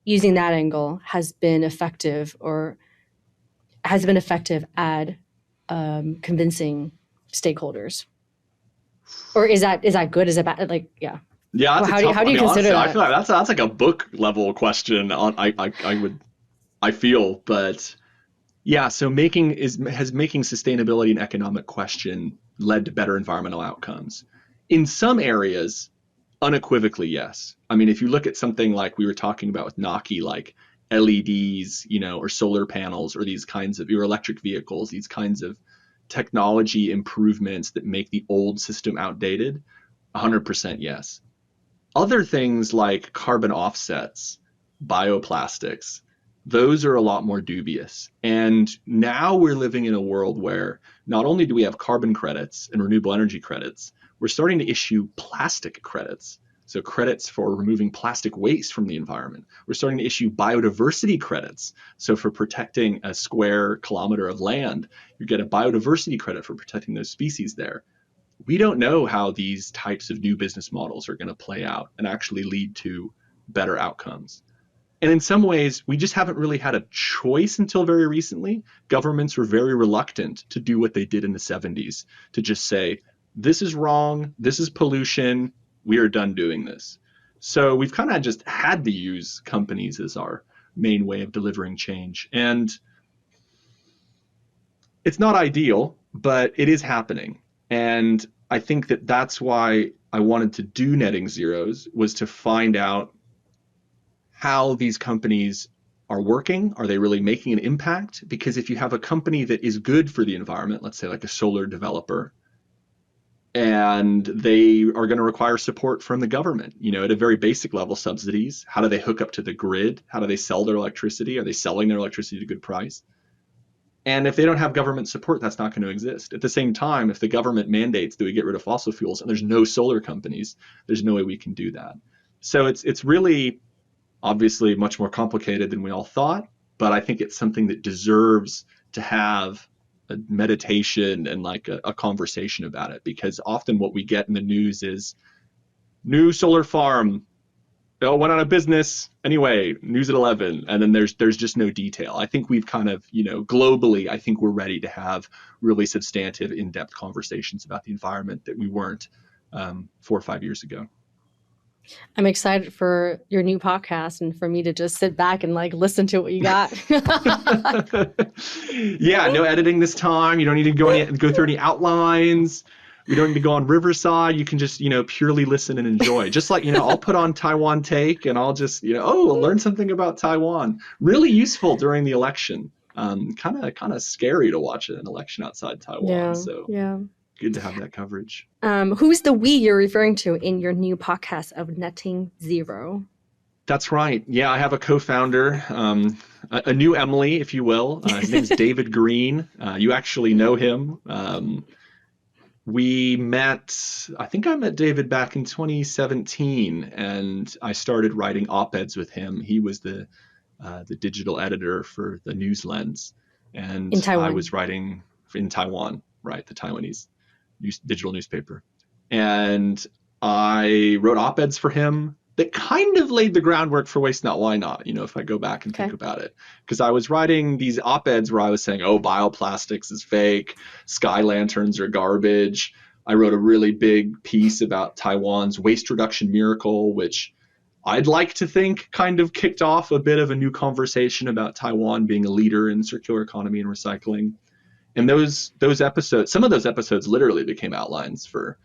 using that angle has been effective at convincing stakeholders? Or is that good? Is it bad? Yeah. Yeah, that's how do you consider that? I feel like that's like a book level question. I feel, but yeah. So has making sustainability an economic question led to better environmental outcomes? In some areas, unequivocally, yes. I mean, if you look at something like we were talking about with Naki, like LEDs, or solar panels, or these kinds of your electric vehicles, these kinds of technology improvements that make the old system outdated, 100% yes. Other things like carbon offsets, bioplastics, those are a lot more dubious. And now we're living in a world where not only do we have carbon credits and renewable energy credits, we're starting to issue plastic credits. So credits for removing plastic waste from the environment. We're starting to issue biodiversity credits. So for protecting a square kilometer of land, you get a biodiversity credit for protecting those species there. We don't know how these types of new business models are going to play out and actually lead to better outcomes. And in some ways, we just haven't really had a choice until very recently. Governments were very reluctant to do what they did in the 70s, to just say, this is wrong, this is pollution, we are done doing this. So we've kind of just had to use companies as our main way of delivering change. And it's not ideal, but it is happening. And I think that that's why I wanted to do Netting Zeros, was to find out how these companies are working. Are they really making an impact? Because if you have a company that is good for the environment, let's say like a solar developer, and they are going to require support from the government, at a very basic level, subsidies. How do they hook up to the grid? How do they sell their electricity? Are they selling their electricity at a good price? And if they don't have government support, that's not going to exist. At the same time, if the government mandates that we get rid of fossil fuels and there's no solar companies, there's no way we can do that. So it's really obviously much more complicated than we all thought, but I think it's something that deserves to have a meditation and like a conversation about it, because often what we get in the news is new solar farm, went out of business anyway, news at 11, and then there's just no detail. I think we've kind of, globally, I think we're ready to have really substantive, in-depth conversations about the environment that we weren't 4 or 5 years ago. I'm excited for your new podcast and for me to just sit back and like listen to what you got. Yeah, no editing this time. You don't need to go through any outlines. We don't need to go on Riverside. You can just, purely listen and enjoy. Just like, I'll put on Taiwan Take and I'll just, learn something about Taiwan. Really useful during the election. Kind of scary to watch an election outside Taiwan. Yeah. Good to have that coverage. Who's the we you're referring to in your new podcast of Netting Zero? That's right. Yeah, I have a co-founder, a new Emily, if you will. His name's David Green. You actually know him. I met David back in 2017, and I started writing op-eds with him. He was the digital editor for the News Lens, and in Taiwan. I was writing in Taiwan, right, the Taiwanese digital newspaper. And I wrote op-eds for him that kind of laid the groundwork for Waste Not, Why Not, if I go back and think about it. Because I was writing these op-eds where I was saying, bioplastics is fake, sky lanterns are garbage. I wrote a really big piece about Taiwan's waste reduction miracle, which I'd like to think kind of kicked off a bit of a new conversation about Taiwan being a leader in circular economy and recycling. And those episodes, some of those episodes literally became outlines for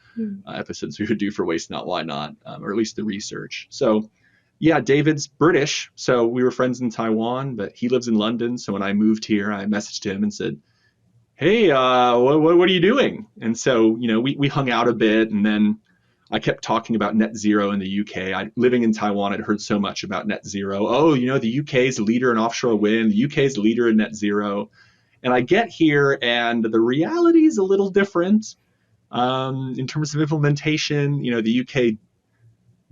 episodes we would do for Waste Not, Why Not, or at least the research. So yeah, David's British. So we were friends in Taiwan, but he lives in London. So when I moved here, I messaged him and said, hey, what are you doing? And so, we hung out a bit, and then I kept talking about net zero in the UK. Living in Taiwan, I'd heard so much about net zero. The UK is a leader in offshore wind. The UK is a leader in net zero. And I get here, and the reality is a little different in terms of implementation. The UK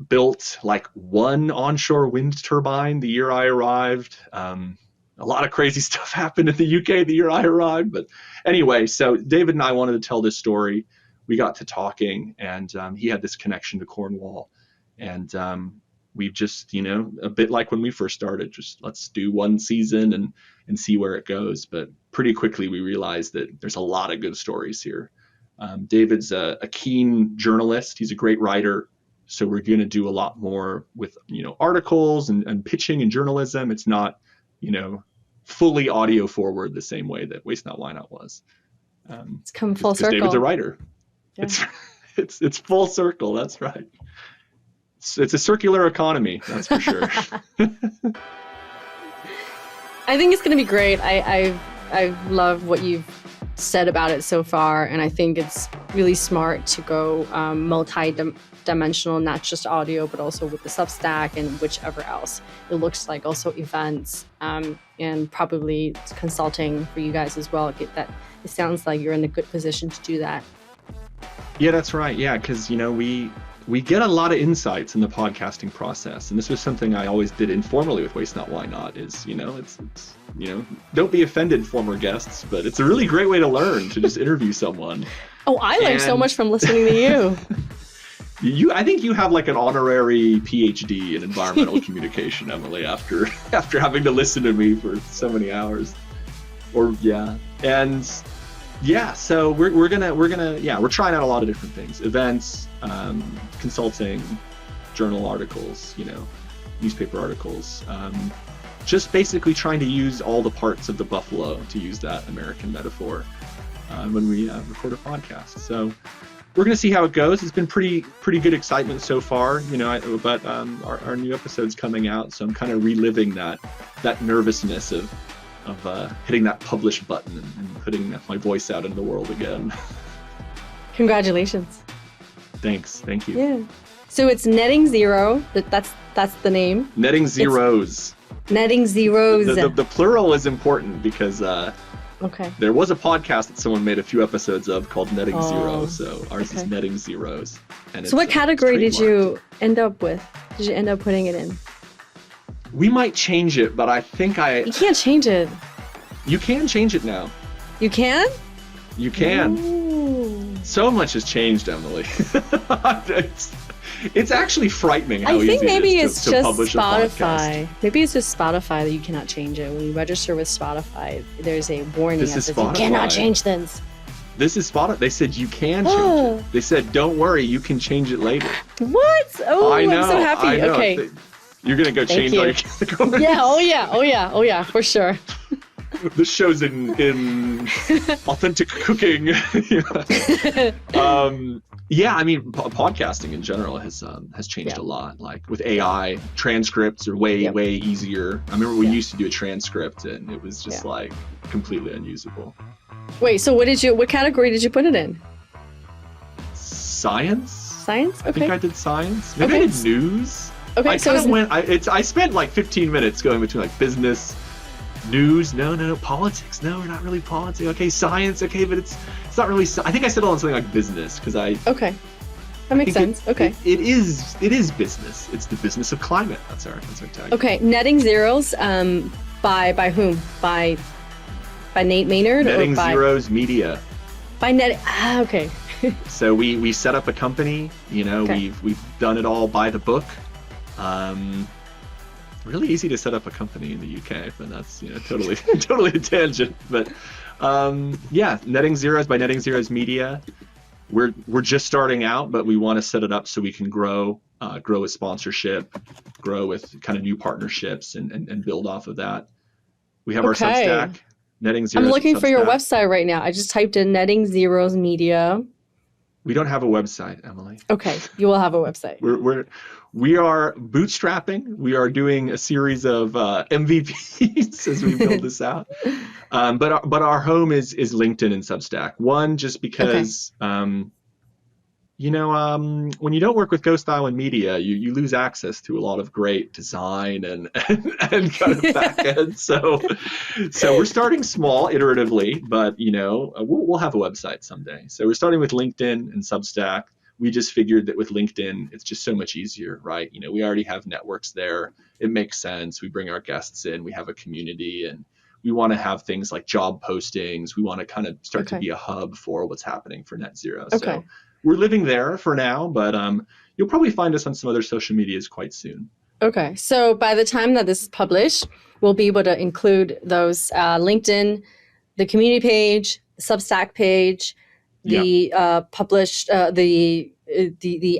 built like one onshore wind turbine the year I arrived. A lot of crazy stuff happened in the UK the year I arrived. But anyway, so David and I wanted to tell this story. We got to talking, and he had this connection to Cornwall. And we've just, a bit like when we first started, just let's do one season and see where it goes. But pretty quickly we realized that there's a lot of good stories here. David's a keen journalist. He's a great writer. So we're going to do a lot more with, articles and pitching and journalism. It's not, fully audio forward the same way that Waste Not, Why Not was. It's come full circle. David's a writer. Yeah. It's full circle. That's right. It's a circular economy, that's for sure. I think it's going to be great. I love what you've said about it so far, and I think it's really smart to go multi-dimensional, not just audio, but also with the Substack and whichever else it looks like. Also events and probably consulting for you guys as well. It sounds like you're in a good position to do that. Yeah, that's right. Yeah, because we get a lot of insights in the podcasting process, and this was something I always did informally with Waste Not, Why Not. Is it's don't be offended, former guests, but it's a really great way to learn to just interview someone. Oh, I learned so much from listening to you. I think you have like an honorary PhD in environmental communication, Emily, after having to listen to me for so many hours. So we're trying out a lot of different things: events, consulting, journal articles, newspaper articles, just basically trying to use all the parts of the buffalo, to use that American metaphor, when we record a podcast. So we're going to see how it goes. It's been pretty good excitement so far, but our new episode's coming out, so I'm kind of reliving that nervousness of hitting that publish button and putting my voice out into the world again. Congratulations. Thanks. Thank you. Yeah. So it's Netting Zero. That's the name. Netting Zeros. Netting Zeros. The plural is important because okay. There was a podcast that someone made a few episodes of called Netting Zero, so ours is Netting Zeros. And so what category did you end up with? Did you end up putting it in? We might change it, but I think You can't change it. You can change it now. You can? You can. Ooh. So much has changed, Emily. It's actually frightening how easy maybe it is to publish a podcast. Spotify. Maybe it's just Spotify that you cannot change it. When you register with Spotify, there's a warning that says you cannot change things. This is Spotify. They said you can change it. They said, don't worry, you can change it later. What? Oh, I'm so happy. I know. Okay. You're going to go change all your categories? Yeah, oh yeah, for sure. This show's in authentic cooking. Yeah, I mean, podcasting in general has changed a lot. Like with AI, transcripts are way easier. I remember we used to do a transcript, and it was just like completely unusable. Wait, so what category did you put it in? Science? Science? Okay. I think I did science. Maybe I did news. Okay, I spent like 15 minutes going between like business, news, no, politics, no, not really politics. Okay, science, okay, but it's not really. I think I settled on something like business because I. Okay, that makes sense. Okay, it is business. It's the business of climate. That's our tag. Okay, Netting Zeros. By whom? By Nate Maynard Netting or by Zeros Media. By Net. Okay. So we set up a company. We've done it all by the book. Really easy to set up a company in the UK, but that's totally a tangent. But Netting Zeros by Netting Zeros Media. We're just starting out, but we want to set it up so we can grow with sponsorship, grow with kind of new partnerships, and build off of that. We have our Substack, Netting Zeros. I'm looking for your website right now. I just typed in Netting Zeros Media. We don't have a website, Emily. Okay, you will have a website. We are bootstrapping. We are doing a series of MVPs as we build this out. But our home is LinkedIn and Substack. One, just because, when you don't work with Ghost Island Media, you lose access to a lot of great design and kind of back end. So we're starting small, iteratively, but we'll have a website someday. So we're starting with LinkedIn and Substack. We just figured that with LinkedIn, it's just so much easier, right? We already have networks there. It makes sense. We bring our guests in. We have a community, and we want to have things like job postings. We want to kind of start to be a hub for what's happening for Net Zero. Okay. So we're living there for now, but you'll probably find us on some other social medias quite soon. Okay. So by the time that this is published, we'll be able to include those LinkedIn, the community page, the Substack page, the published, the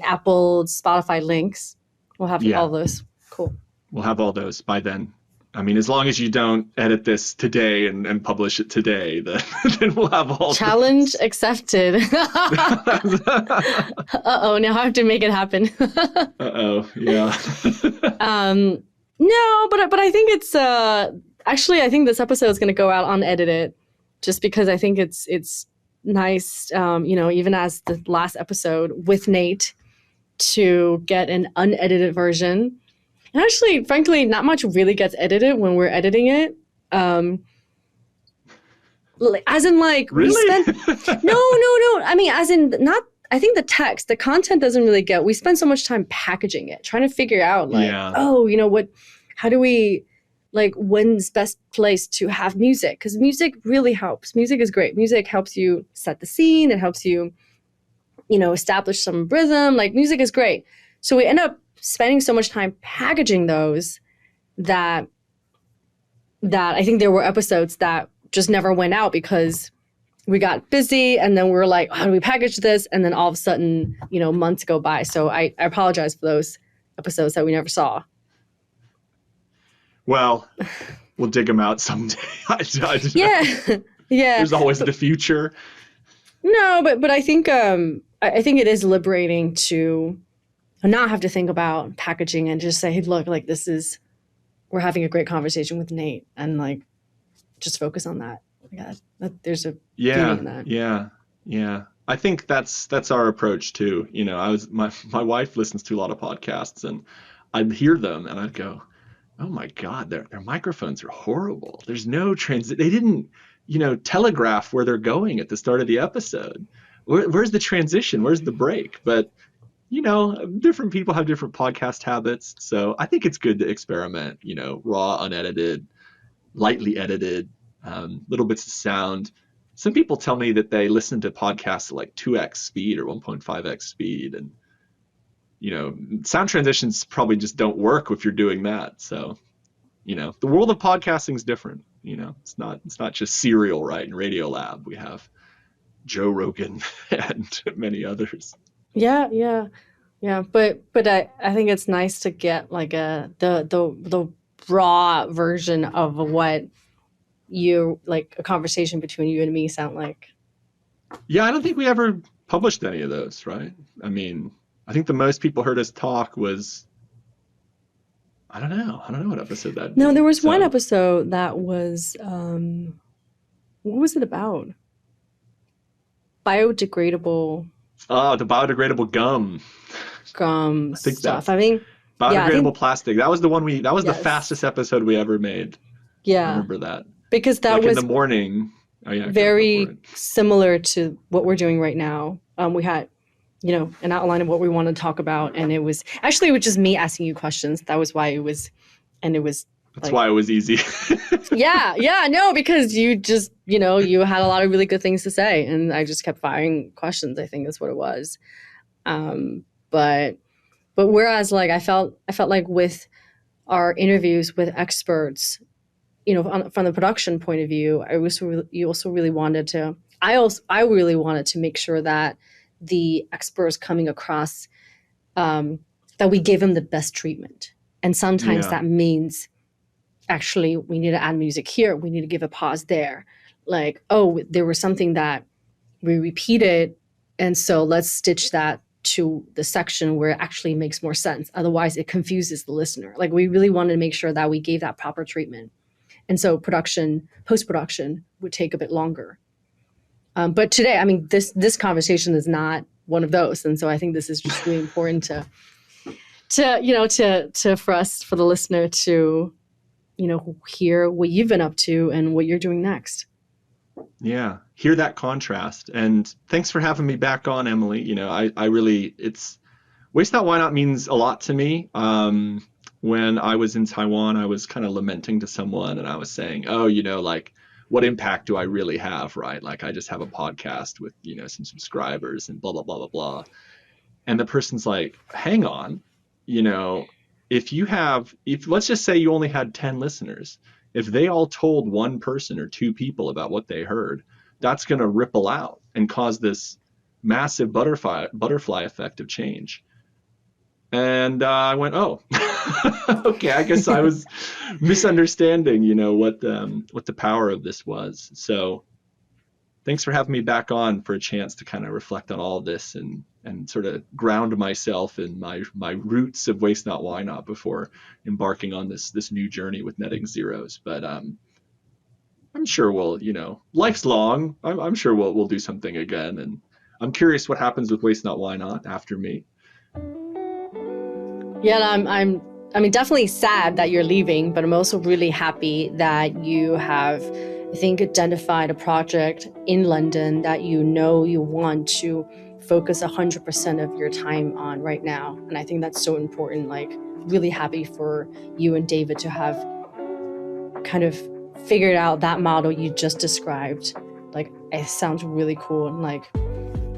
Apple, Spotify links. We'll have all those. Cool. We'll have all those by then. I mean, as long as you don't edit this today and publish it today, then we'll have all. Challenge those. Accepted. Uh-oh, now I have to make it happen. Uh-oh, yeah. No, but I think it's actually I think this episode is going to go out unedited, just because I think it's nice, even as the last episode with Nate, to get an unedited version. And actually, frankly, not much really gets edited when we're editing it. As in, like, really? we spend... No. I mean, as in, not... I think the content doesn't really get... We spend so much time packaging it, trying to figure out, like, how do we... Like, when's best place to have music? Because music really helps. Music is great. Music helps you set the scene. It helps you, establish some rhythm. Like, music is great. So we end up spending so much time packaging those that I think there were episodes that just never went out because we got busy, and then we were like, how do we package this? And then all of a sudden, months go by. So I apologize for those episodes that we never saw. Well, we'll dig them out someday. Yeah. There's always the future. No, but I think I think it is liberating to not have to think about packaging and just say, hey, look, like we're having a great conversation with Nate, and like just focus on that. Yeah, there's a beauty in that. Yeah. I think that's our approach too. You know, my wife listens to a lot of podcasts, and I'd hear them and I'd go, oh my God, their microphones are horrible. There's no they didn't, telegraph where they're going at the start of the episode. Where's the transition? Where's the break? But, different people have different podcast habits. So I think it's good to experiment, raw, unedited, lightly edited, little bits of sound. Some people tell me that they listen to podcasts at like 2x speed or 1.5x speed. And, sound transitions probably just don't work if you're doing that. So, the world of podcasting is different. It's not just Serial, right? In Radiolab, we have Joe Rogan and many others. Yeah. But I think it's nice to get like the raw version of what you like a conversation between you and me sound like. Yeah, I don't think we ever published any of those, right? I mean, I think the most people heard us talk was, I don't know what episode that. No, there was one episode that was, what was it about? Biodegradable. Oh, the biodegradable gum stuff. I mean, biodegradable plastic. That was the one that was yes. the fastest episode we ever made. Yeah. I remember that. Because that was in the morning. Oh, yeah, very similar to what we're doing right now. We had, an outline of what we want to talk about. And it was just me asking you questions. That was why it was. That's why it was easy. No, because you just, you had a lot of really good things to say. And I just kept firing questions. I think that's what it was. But whereas like I felt like with our interviews with experts, from the production point of view, I really wanted to make sure that the experts coming across, that we gave them the best treatment. And sometimes that means actually we need to add music here. We need to give a pause there. Like, oh, there was something that we repeated. And so let's stitch that to the section where it actually makes more sense. Otherwise it confuses the listener. Like we really wanted to make sure that we gave that proper treatment. And so post-production would take a bit longer. But today, I mean, this conversation is not one of those. And so I think this is just really important for the listener to, hear what you've been up to and what you're doing next. Yeah, hear that contrast. And thanks for having me back on, Emily. I really, Waste Not, Why Not means a lot to me. When I was in Taiwan, I was kind of lamenting to someone and I was saying, oh, like what impact do I really have, right? Like I just have a podcast with, some subscribers and blah, blah, blah, blah, blah. And the person's like, hang on, if let's just say you only had 10 listeners, if they all told one person or two people about what they heard, that's going to ripple out and cause this massive butterfly effect of change. And I went, oh, okay, I guess I was misunderstanding, what the power of this was. So thanks for having me back on for a chance to kind of reflect on all of this and sort of ground myself in my roots of Waste Not, Why Not before embarking on this new journey with netting zeros. But I'm sure we'll, life's long. I'm sure we'll do something again. And I'm curious what happens with Waste Not, Why Not after me. Yeah, I'm definitely sad that you're leaving, but I'm also really happy that you have, I think, identified a project in London that you want to focus 100% of your time on right now. And I think that's so important. Like, really happy for you and David to have kind of figured out that model you just described. Like, it sounds really cool. And like,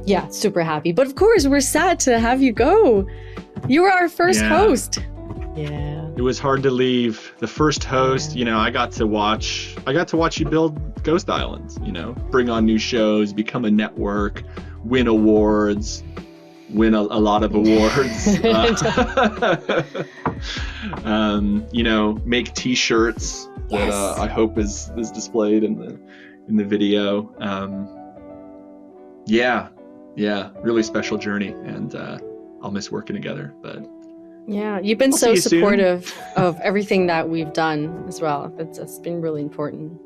yeah, super happy. But of course, we're sad to have you go. You were our first host. Yeah. It was hard to leave. The first host, I got to watch you build Ghost Islands, bring on new shows, become a network, win awards, win a lot of awards. Make t-shirts that I hope is displayed in the video. Yeah, really special journey, and I'll miss working together. But yeah, you've been so supportive of everything that we've done as well. That's been really important.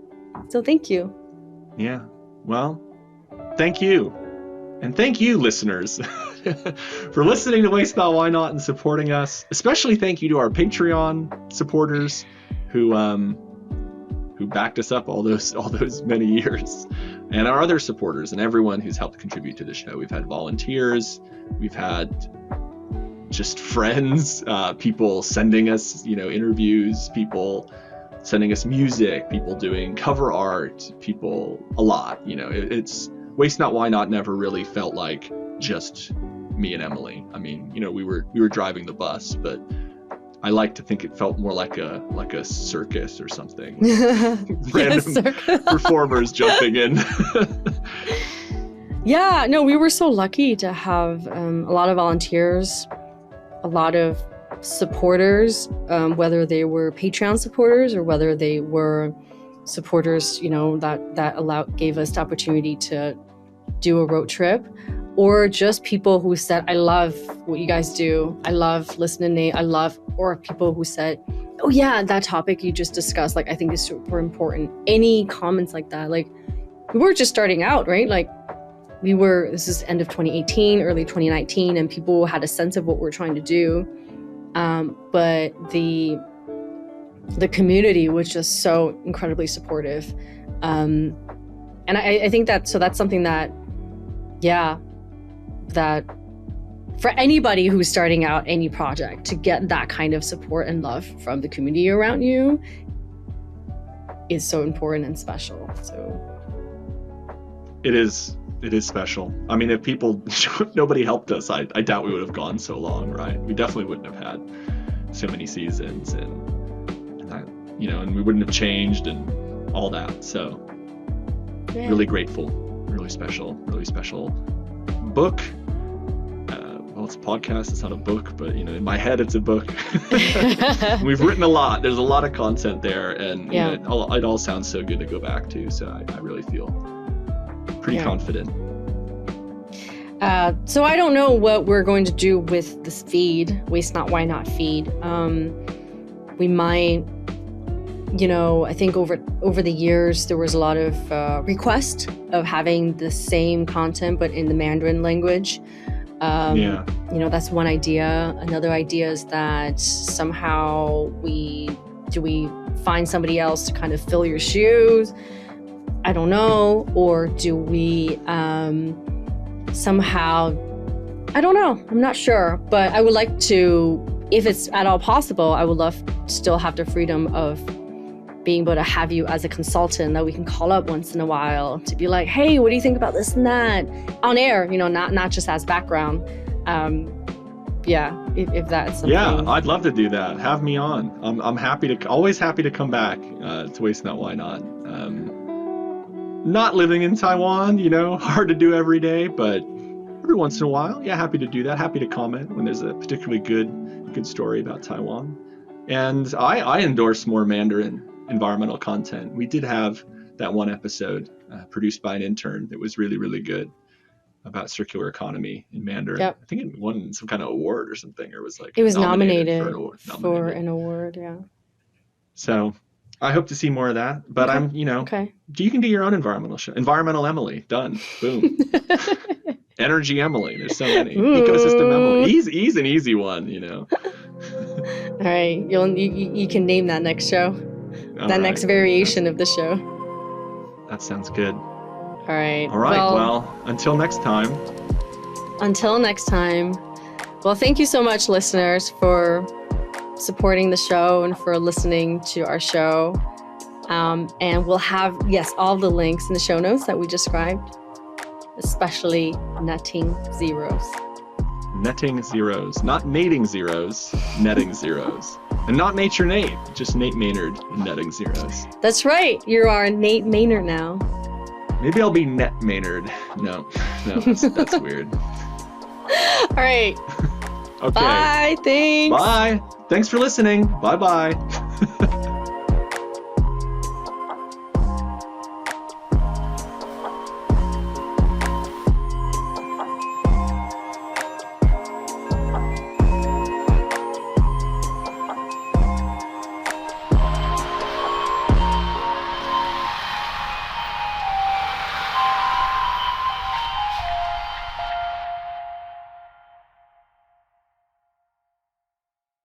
So thank you. Yeah, well, thank you. And thank you, listeners, for listening to Waste Not, Why Not and supporting us. Especially thank you to our Patreon supporters who backed us up all those many years, and our other supporters and everyone who's helped contribute to the show. We've had volunteers, we've had just friends, people sending us, interviews, people sending us music, people doing cover art, people a lot. It's Waste Not, Why Not never really felt like just me and Emily. I mean, we were driving the bus, but I like to think it felt more like a circus or something. Random performers jumping in. Yeah, no, we were so lucky to have a lot of volunteers, a lot of supporters, whether they were Patreon supporters or whether they were supporters, that gave us the opportunity to do a road trip, or just people who said, I love what you guys do. I love listening to Nate. Or people who said, oh yeah, that topic you just discussed, I think is super important. Any comments like that, we were just starting out, right? This is end of 2018, early 2019, and people had a sense of what we're trying to do. But the community was just so incredibly supportive. And I think that's something that for anybody who's starting out any project, to get that kind of support and love from the community around you is so important and special. So it is special. I mean, if nobody helped us, I doubt we would have gone so long, right? We definitely wouldn't have had so many seasons, and we wouldn't have changed and all that. So really grateful, really special book. Well, it's a podcast, it's not a book, but in my head it's a book. We've written a lot. There's a lot of content there, and it all sounds so good to go back to. So I really feel pretty confident. So I don't know what we're going to do with this feed, Waste Not, Why Not feed. We might, I think over the years there was a lot of requests of having the same content but in the Mandarin language. That's one idea. Another idea is that somehow we find somebody else to kind of fill your shoes? I don't know. Or do we somehow, I don't know. I'm not sure. But I would like to, if it's at all possible, I would love to still have the freedom of being able to have you as a consultant that we can call up once in a while to be like, hey, what do you think about this and that? On air, not just as background. If that's something. Yeah, I'd love to do that. have me on. I'm always happy to come back to Waste Not, Why Not. Not living in Taiwan, hard to do every day, but every once in a while, happy to do that. Happy to comment when there's a particularly good story about Taiwan. And I endorse more Mandarin environmental content. We did have that one episode produced by an intern that was really, really good about circular economy in Mandarin. Yep. I think it won some kind of award or something, or it was nominated for an award. Yeah. So I hope to see more of that, but okay. You can do your own environmental show. Environmental Emily, done, boom. Energy Emily, there's so many. Ecosystem Emily, he's an easy one, All right, you can name that next show, next variation of the show. That sounds good. All right. Well, until next time. Well, thank you so much, listeners, for supporting the show and for listening to our show. And we'll have, all the links in the show notes that we described, especially netting zeros. Netting zeros, not nating zeros, netting zeros. And not Nature Nate, just Nate Maynard netting zeros. That's right. You are Nate Maynard now. Maybe I'll be Net Maynard. No, that's weird. All right. Okay. Bye. Thanks. Bye. Thanks for listening. Bye-bye.